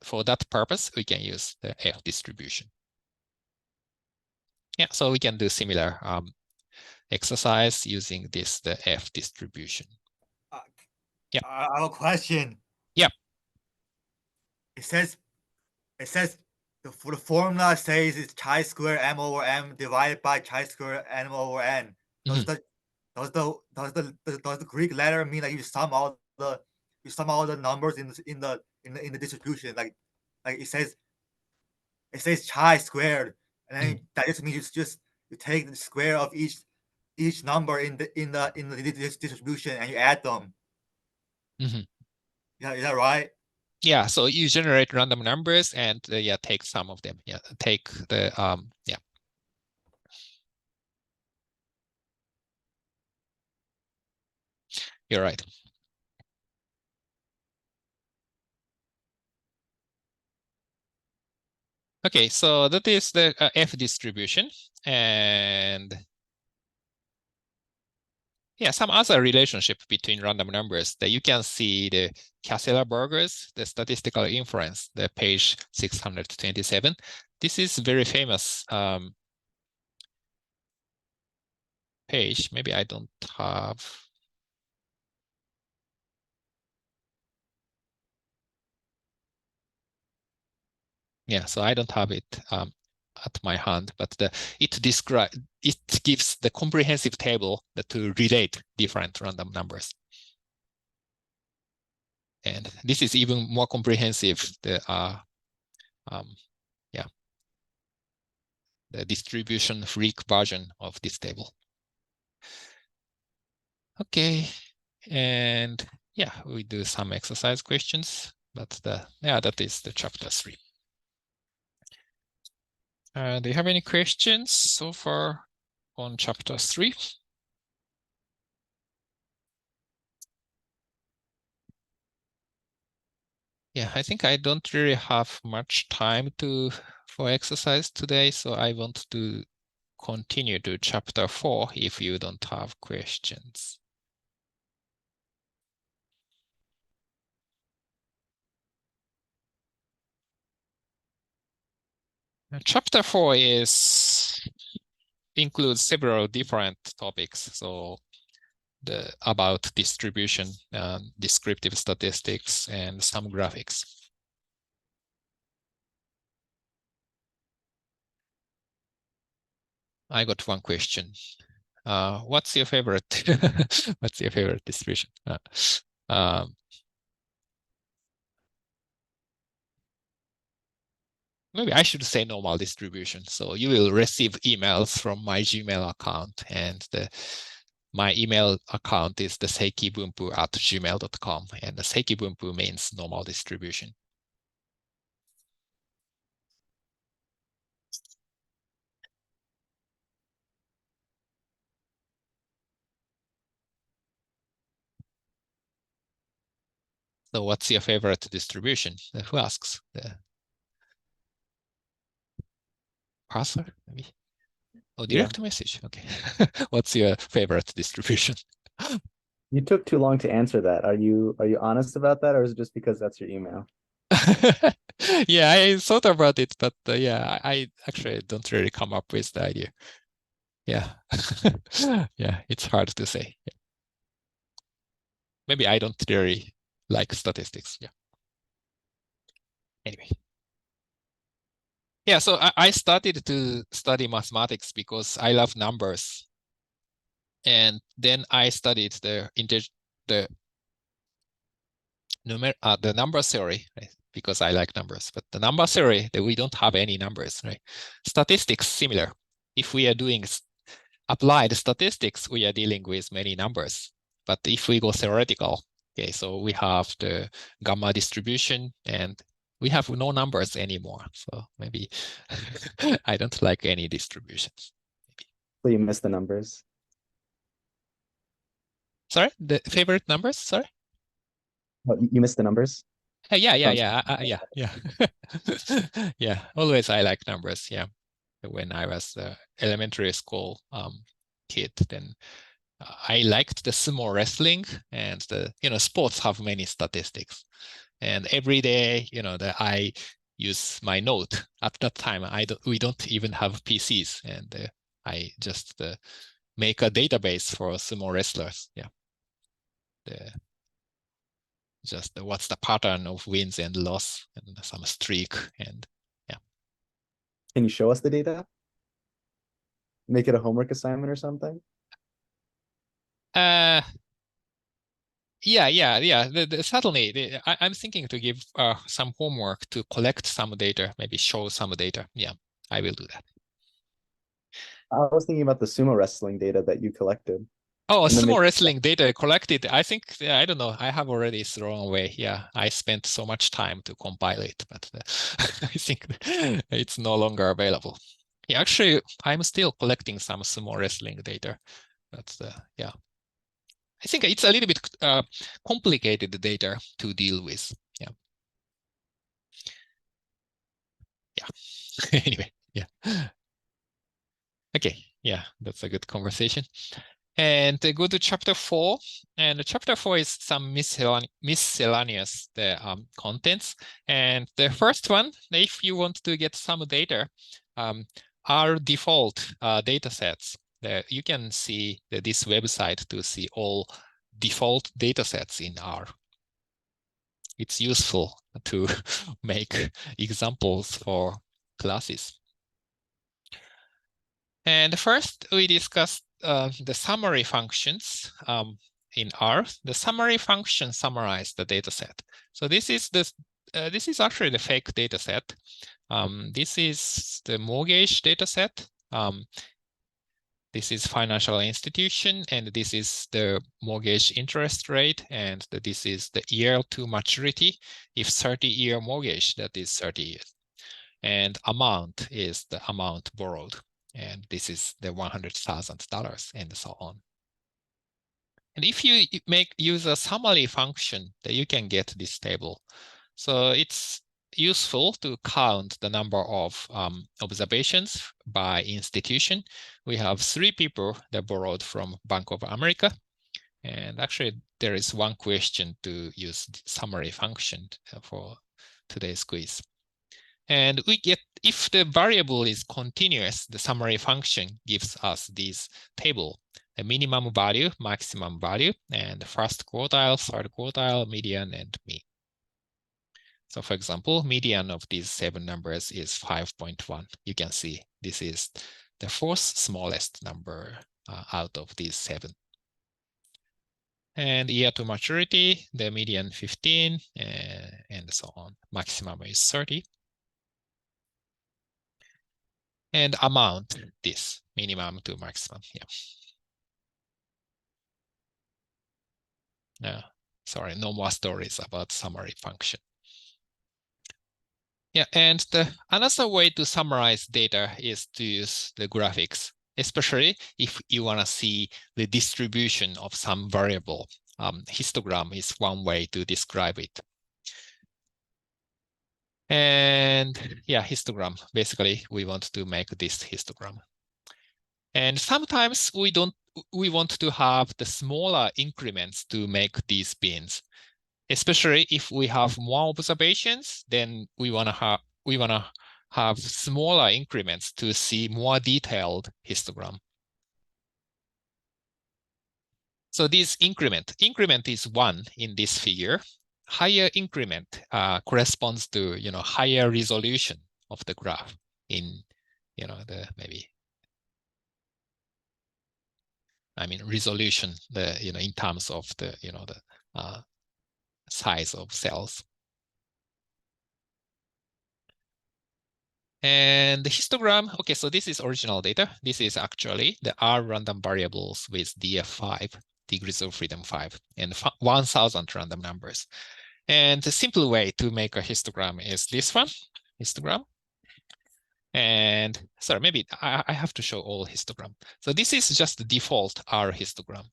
For that purpose, we can use the F distribution. Yeah, so we can do similar exercise using the F distribution. Yeah. I have a question. Yeah. It says the formula says it's chi-square m over m divided by chi-square n over n. Does the Greek letter mean that you sum all the numbers in the distribution? Like it says chi squared, and then that just means you take the square of each number in the distribution and you add them. Yeah, is that right? Yeah, so you generate random numbers and yeah, take some of them. Yeah, take the yeah. You're right. Okay, so that is the F distribution, and yeah, some other relationship between random numbers that you can see the Cassela-Burgers, the statistical inference, the page 627. This is very famous page. Maybe I don't have. Yeah, so I don't have it at my hand, but it gives the comprehensive table to relate different random numbers. And this is even more comprehensive, the distribution freak version of this table. Okay, and yeah, we do some exercise questions, but that is the chapter 3. Do you have any questions so far on chapter 3? Yeah, I think I don't really have much time for exercise today, so I want to continue to chapter 4 if you don't have questions. Chapter 4 includes several different topics. So about distribution, descriptive statistics, and some graphics. I got one question. What's your favorite? What's your favorite distribution? Maybe I should say normal distribution. So you will receive emails from my Gmail account, and my email account is the seikibunpu@gmail.com, and the seikibunpu means normal distribution. So what's your favorite distribution? Who asks? The parser, maybe? Oh, direct message. Okay. What's your favorite distribution? You took too long to answer that. Are you honest about that, or is it just because that's your email? Yeah, I thought about it, but yeah, I actually don't really come up with the idea. Yeah. Yeah, it's hard to say. Yeah. Maybe I don't really like statistics. Yeah. Anyway. Yeah, so I started to study mathematics because I love numbers. And then I studied the number theory, right? Because I like numbers. But the number theory, that we don't have any numbers, right? Statistics, similar. If we are doing applied statistics, we are dealing with many numbers. But if we go theoretical, okay, so we have the gamma distribution and we have no numbers anymore. So maybe I don't like any distributions. Maybe. So you miss the numbers. Sorry, the favorite numbers, sorry? Oh, you missed the numbers? Yeah, From- yeah. Yeah, always I like numbers. Yeah, when I was elementary school kid, then I liked the sumo wrestling, and sports have many statistics. And every day, I use my note. At that time, we don't even have PCs, and I just make a database for sumo wrestlers. Yeah, just what's the pattern of wins and loss and some streak, and yeah. Can you show us the data? Make it a homework assignment or something? Yeah. Certainly, I'm thinking to give some homework to collect some data, maybe show some data. Yeah, I will do that. I was thinking about the sumo wrestling data that you collected. Oh, And then sumo wrestling data collected. I think, I don't know, I have already thrown away. Yeah, I spent so much time to compile it, but I think it's no longer available. Yeah, actually, I'm still collecting some sumo wrestling data. But yeah, I think it's a little bit complicated data to deal with. Yeah. Yeah. Anyway, yeah. Okay, yeah, that's a good conversation. And go to chapter 4. And chapter 4 is some miscellaneous contents. And the first one, if you want to get some data, are default data sets. You can see this website to see all default data sets in R. It's useful to make examples for classes. And first, we discussed the summary functions in R. The summary function summarizes the data set. So this is actually the fake data set. This is the mortgage data set. This is financial institution, and this is the mortgage interest rate, and this is the year to maturity. If 30-year mortgage, that is 30 years. And amount is the amount borrowed. And this is the $100,000 and so on. And if you use a summary function, then you can get this table. So it's useful to count the number of observations by institution. We have 3 people that borrowed from Bank of America. And actually, there is one question to use the summary function for today's quiz. And we get, if the variable is continuous, the summary function gives us this table, the minimum value, maximum value, and the first quartile, third quartile, median, and mean. So for example, median of these 7 numbers is 5.1. You can see this is the 4th smallest number out of these 7. And year to maturity, the median 15, and so on. Maximum is 30. And amount, this minimum to maximum. Yeah. Sorry, no more stories about summary function. Yeah, and another way to summarize data is to use the graphics, especially if you want to see the distribution of some variable. Histogram is one way to describe it. And yeah, histogram. Basically, we want to make this histogram. And sometimes we want to have the smaller increments to make these bins. Especially if we have more observations, then we want to have smaller increments to see more detailed histogram. So this increment is 1 in this figure. Higher increment corresponds to higher resolution of the graph in resolution in terms of the size of cells. And the histogram, okay, so this is original data. This is actually the R random variables with DF5, degrees of freedom 5, and 1,000 random numbers. And the simple way to make a histogram is this one, histogram. And sorry, maybe I have to show all histogram. So this is just the default R histogram.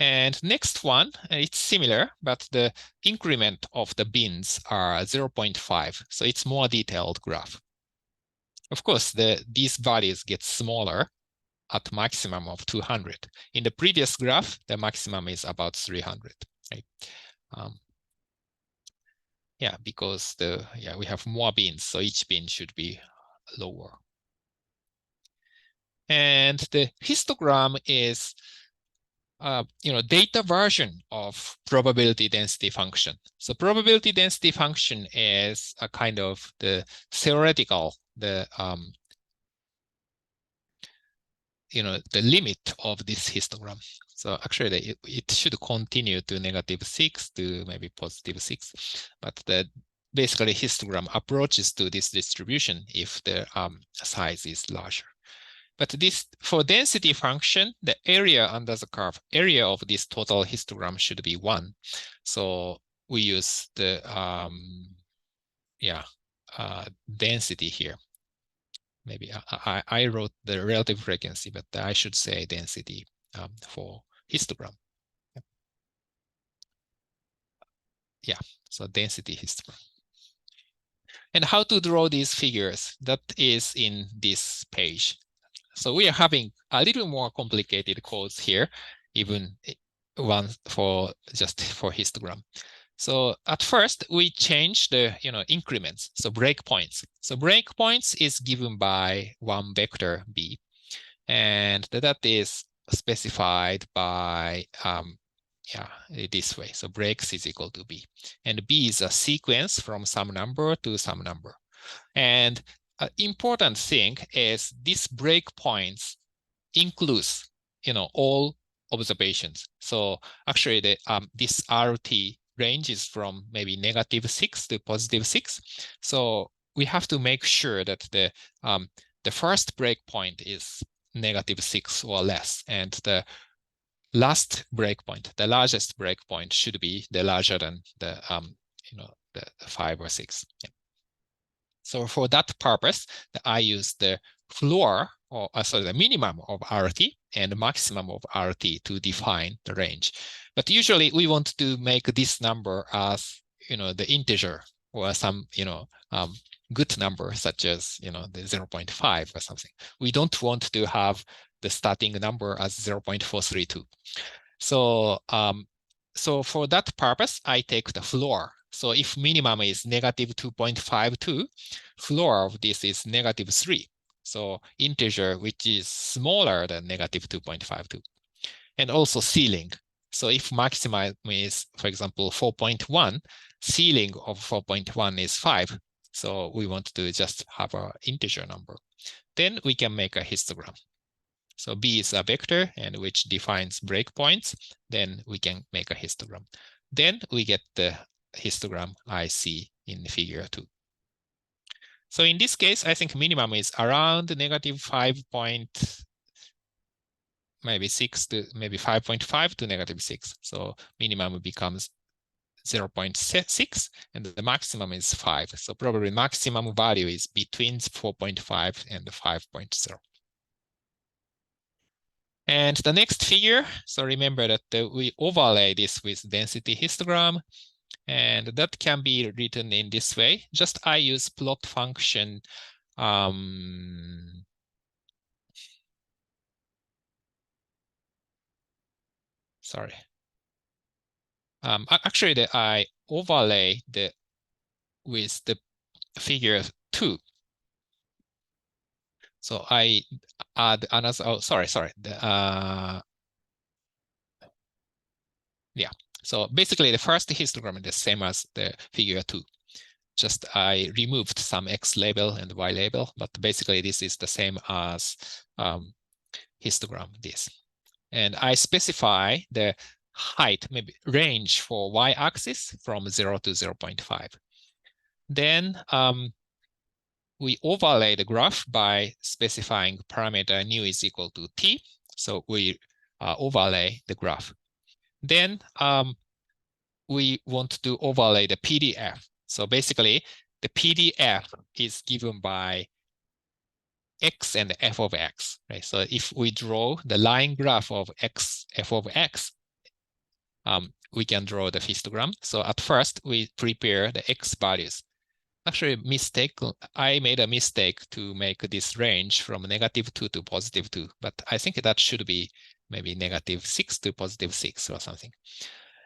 And next one, it's similar, but the increment of the bins are 0.5. So it's more detailed graph. Of course, these values get smaller at maximum of 200. In the previous graph, the maximum is about 300, right? Yeah, because we have more bins, so each bin should be lower. And the histogram is data version of probability density function. So probability density function is a kind of the theoretical, the limit of this histogram. So actually it should continue to -6 to maybe +6, but basically histogram approaches to this distribution if the size is larger. But this, for density function, the area under the curve, area of this total histogram should be 1. So we use the density here. Maybe I wrote the relative frequency, but I should say density for histogram. Yeah, so density histogram. And how to draw these figures, that is in this page. So we are having a little more complicated codes here, even one just for histogram. So at first we change the increments, so breakpoints. So breakpoints is given by one vector b, and that is specified by this way. So breaks is equal to b, and b is a sequence from some number to some number. And an important thing is this breakpoints includes all observations. So actually this RT ranges from maybe -6 to +6. So we have to make sure that the first breakpoint is -6 or less, and the last breakpoint, the largest breakpoint, should be the larger than the the 5 or 6. Yeah. So for that purpose, I use the floor, or sorry, the minimum of RT and maximum of RT to define the range. But usually we want to make this number as the integer or some good number, such as the 0.5 or something. We don't want to have the starting number as 0.432. So so for that purpose, I take the floor. So if minimum is -2.52, floor of this is -3. So integer which is smaller than -2.52. And also ceiling. So if maximum is, for example, 4.1, ceiling of 4.1 is 5. So we want to just have an integer number. Then we can make a histogram. So B is a vector and which defines breakpoints. Then we can make a histogram. Then we get the histogram I see in figure 2. So in this case, I think minimum is around -5. Maybe 6 to maybe 5.5 to -6. So minimum becomes 0.6 and the maximum is 5. So probably maximum value is between 4.5 and 5.0. And the next figure, so remember that we overlay this with density histogram, and that can be written in this way. Just I use plot function. Sorry. Actually, I overlay with the figure 2. So I add another. Oh, sorry. Yeah. So basically, the first histogram is the same as the figure 2. Just I removed some X label and Y label, but basically this is the same as histogram this. And I specify the height, maybe range for Y-axis from 0 to 0.5. Then we overlay the graph by specifying parameter nu is equal to t. So we overlay the graph. Then we want to overlay the PDF. So basically, the PDF is given by x and f of x, right? So if we draw the line graph of x, f of x, we can draw the histogram. So at first, we prepare the x values. Actually, I made a mistake to make this range from -2 to +2, but I think that should be maybe -6 to +6 or something.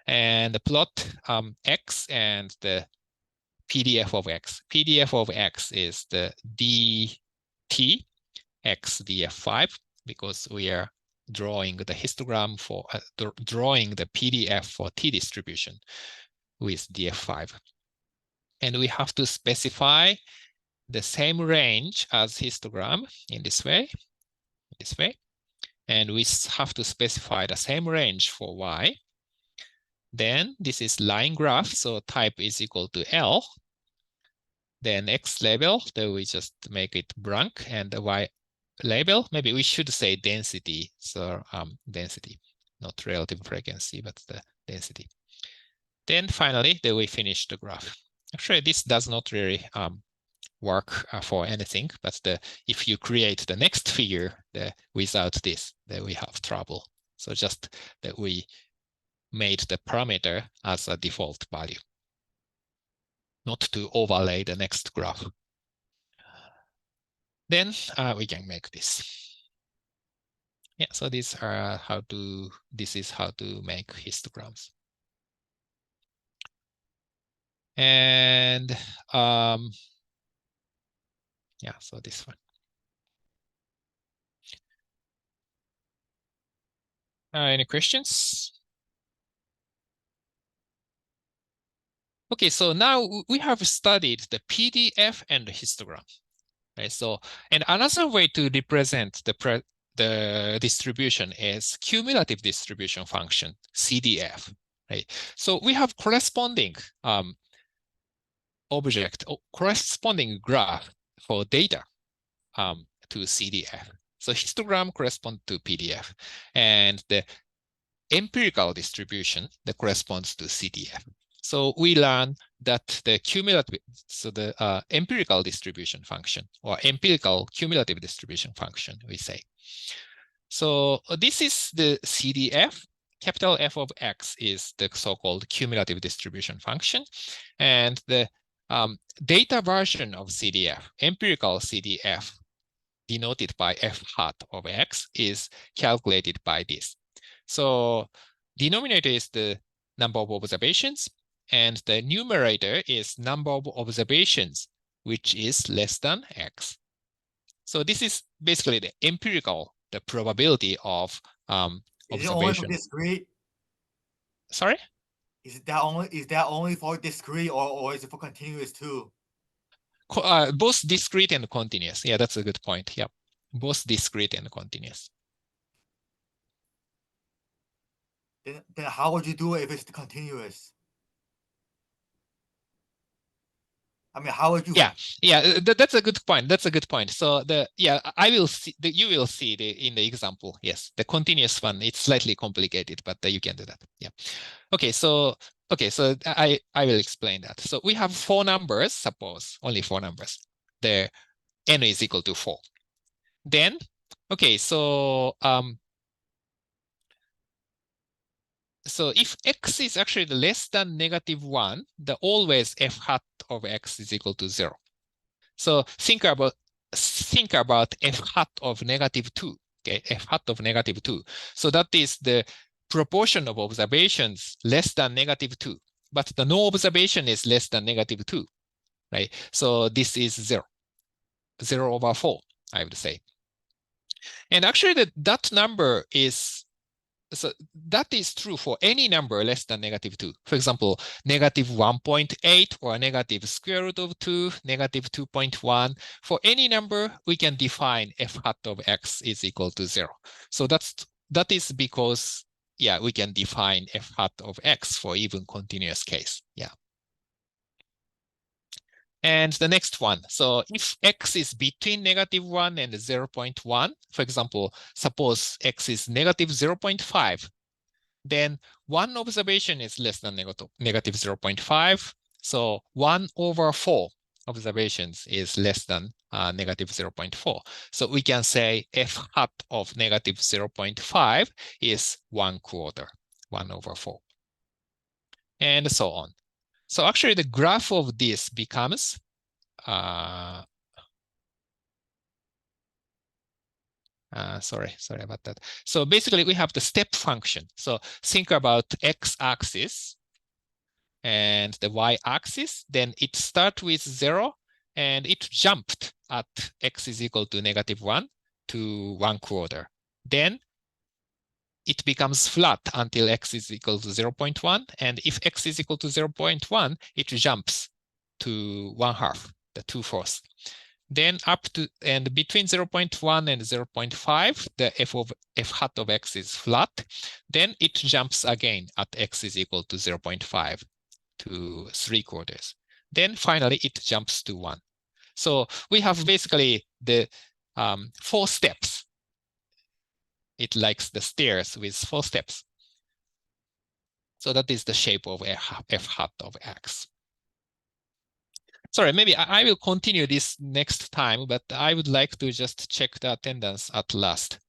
And plot x and the PDF of x. PDF of x is the dt x df5, because we are drawing the histogram for drawing the PDF for t distribution with df5. And we have to specify the same range as histogram in this way. And we have to specify the same range for y. Then this is line graph, so type is equal to L. Then X label, then we just make it blank, and the Y label, maybe we should say density. So density, not relative frequency, but the density. Then finally, then we finish the graph. Actually, this does not really work for anything, but if you create the next figure without this, then we have trouble. So just that we made the parameter as a default value, not to overlay the next graph. Then we can make this. Yeah, so this is how to make histograms. And yeah, so this one. Any questions? Okay, so now we have studied the PDF and the histogram. Right, so, and another way to represent the distribution is cumulative distribution function, CDF. Right, so we have corresponding corresponding graph for data to CDF. So histogram corresponds to PDF, and the empirical distribution that corresponds to CDF. So we learn that the cumulative, so the empirical distribution function, or empirical cumulative distribution function, we say. So this is the CDF. Capital F of X is the so-called cumulative distribution function. And the data version of CDF, empirical CDF, denoted by F hat of X, is calculated by this. So denominator is the number of observations, and the numerator is number of observations, which is less than X. So this is basically the empirical, the probability of observation. Is it only for discrete? Sorry? Is that only for discrete, or is it for continuous too? Both discrete and continuous. Yeah, that's a good point. Yeah, both discrete and continuous. Then how would you do it if it's continuous? I mean, how would you? Yeah, that's a good point. That's a good point. So I will see you will see in the example. Yes, the continuous one, it's slightly complicated, but you can do that. Yeah. Okay, so I will explain that. So we have 4 numbers, suppose only 4 numbers. The n is equal to 4. Then, okay, so so if x is actually less than -1, the always f hat of x is equal to 0. So think about f hat of -2. Okay, f hat of -2. So that is the proportion of observations less than -2, but the no observation is less than -2, right? So this is 0 over 4, I would say. And actually that number is, so that is true for any number less than -2. For example, -1.8 or negative square root of 2, -2.1. For any number, we can define f hat of x is equal to 0. So that is because, yeah, we can define f hat of x for even continuous case. Yeah. And the next one, so if x is between -1 and 0.1, for example, suppose x is -0.5, then one observation is less than -0.5. So 1 over 4 observations is less than -0.4. So we can say f hat of -0.5 is 1/4, 1 over 4. and so on. So actually the graph of this becomes sorry about that. So basically we have the step function. So think about x-axis and the y-axis, then it starts with 0 and it jumped at x is equal to -1 to 1/4. Then it becomes flat until x is equal to 0.1. And if x is equal to 0.1, it jumps to 1/2, the 2/4. Then up to, and between 0.1 and 0.5, the f hat of x is flat. Then it jumps again at x is equal to 0.5 to 3/4. Then finally it jumps to 1. So we have basically the 4 steps. It likes the stairs with 4 steps. So that is the shape of f hat of x. Sorry, maybe I will continue this next time, but I would like to just check the attendance at last.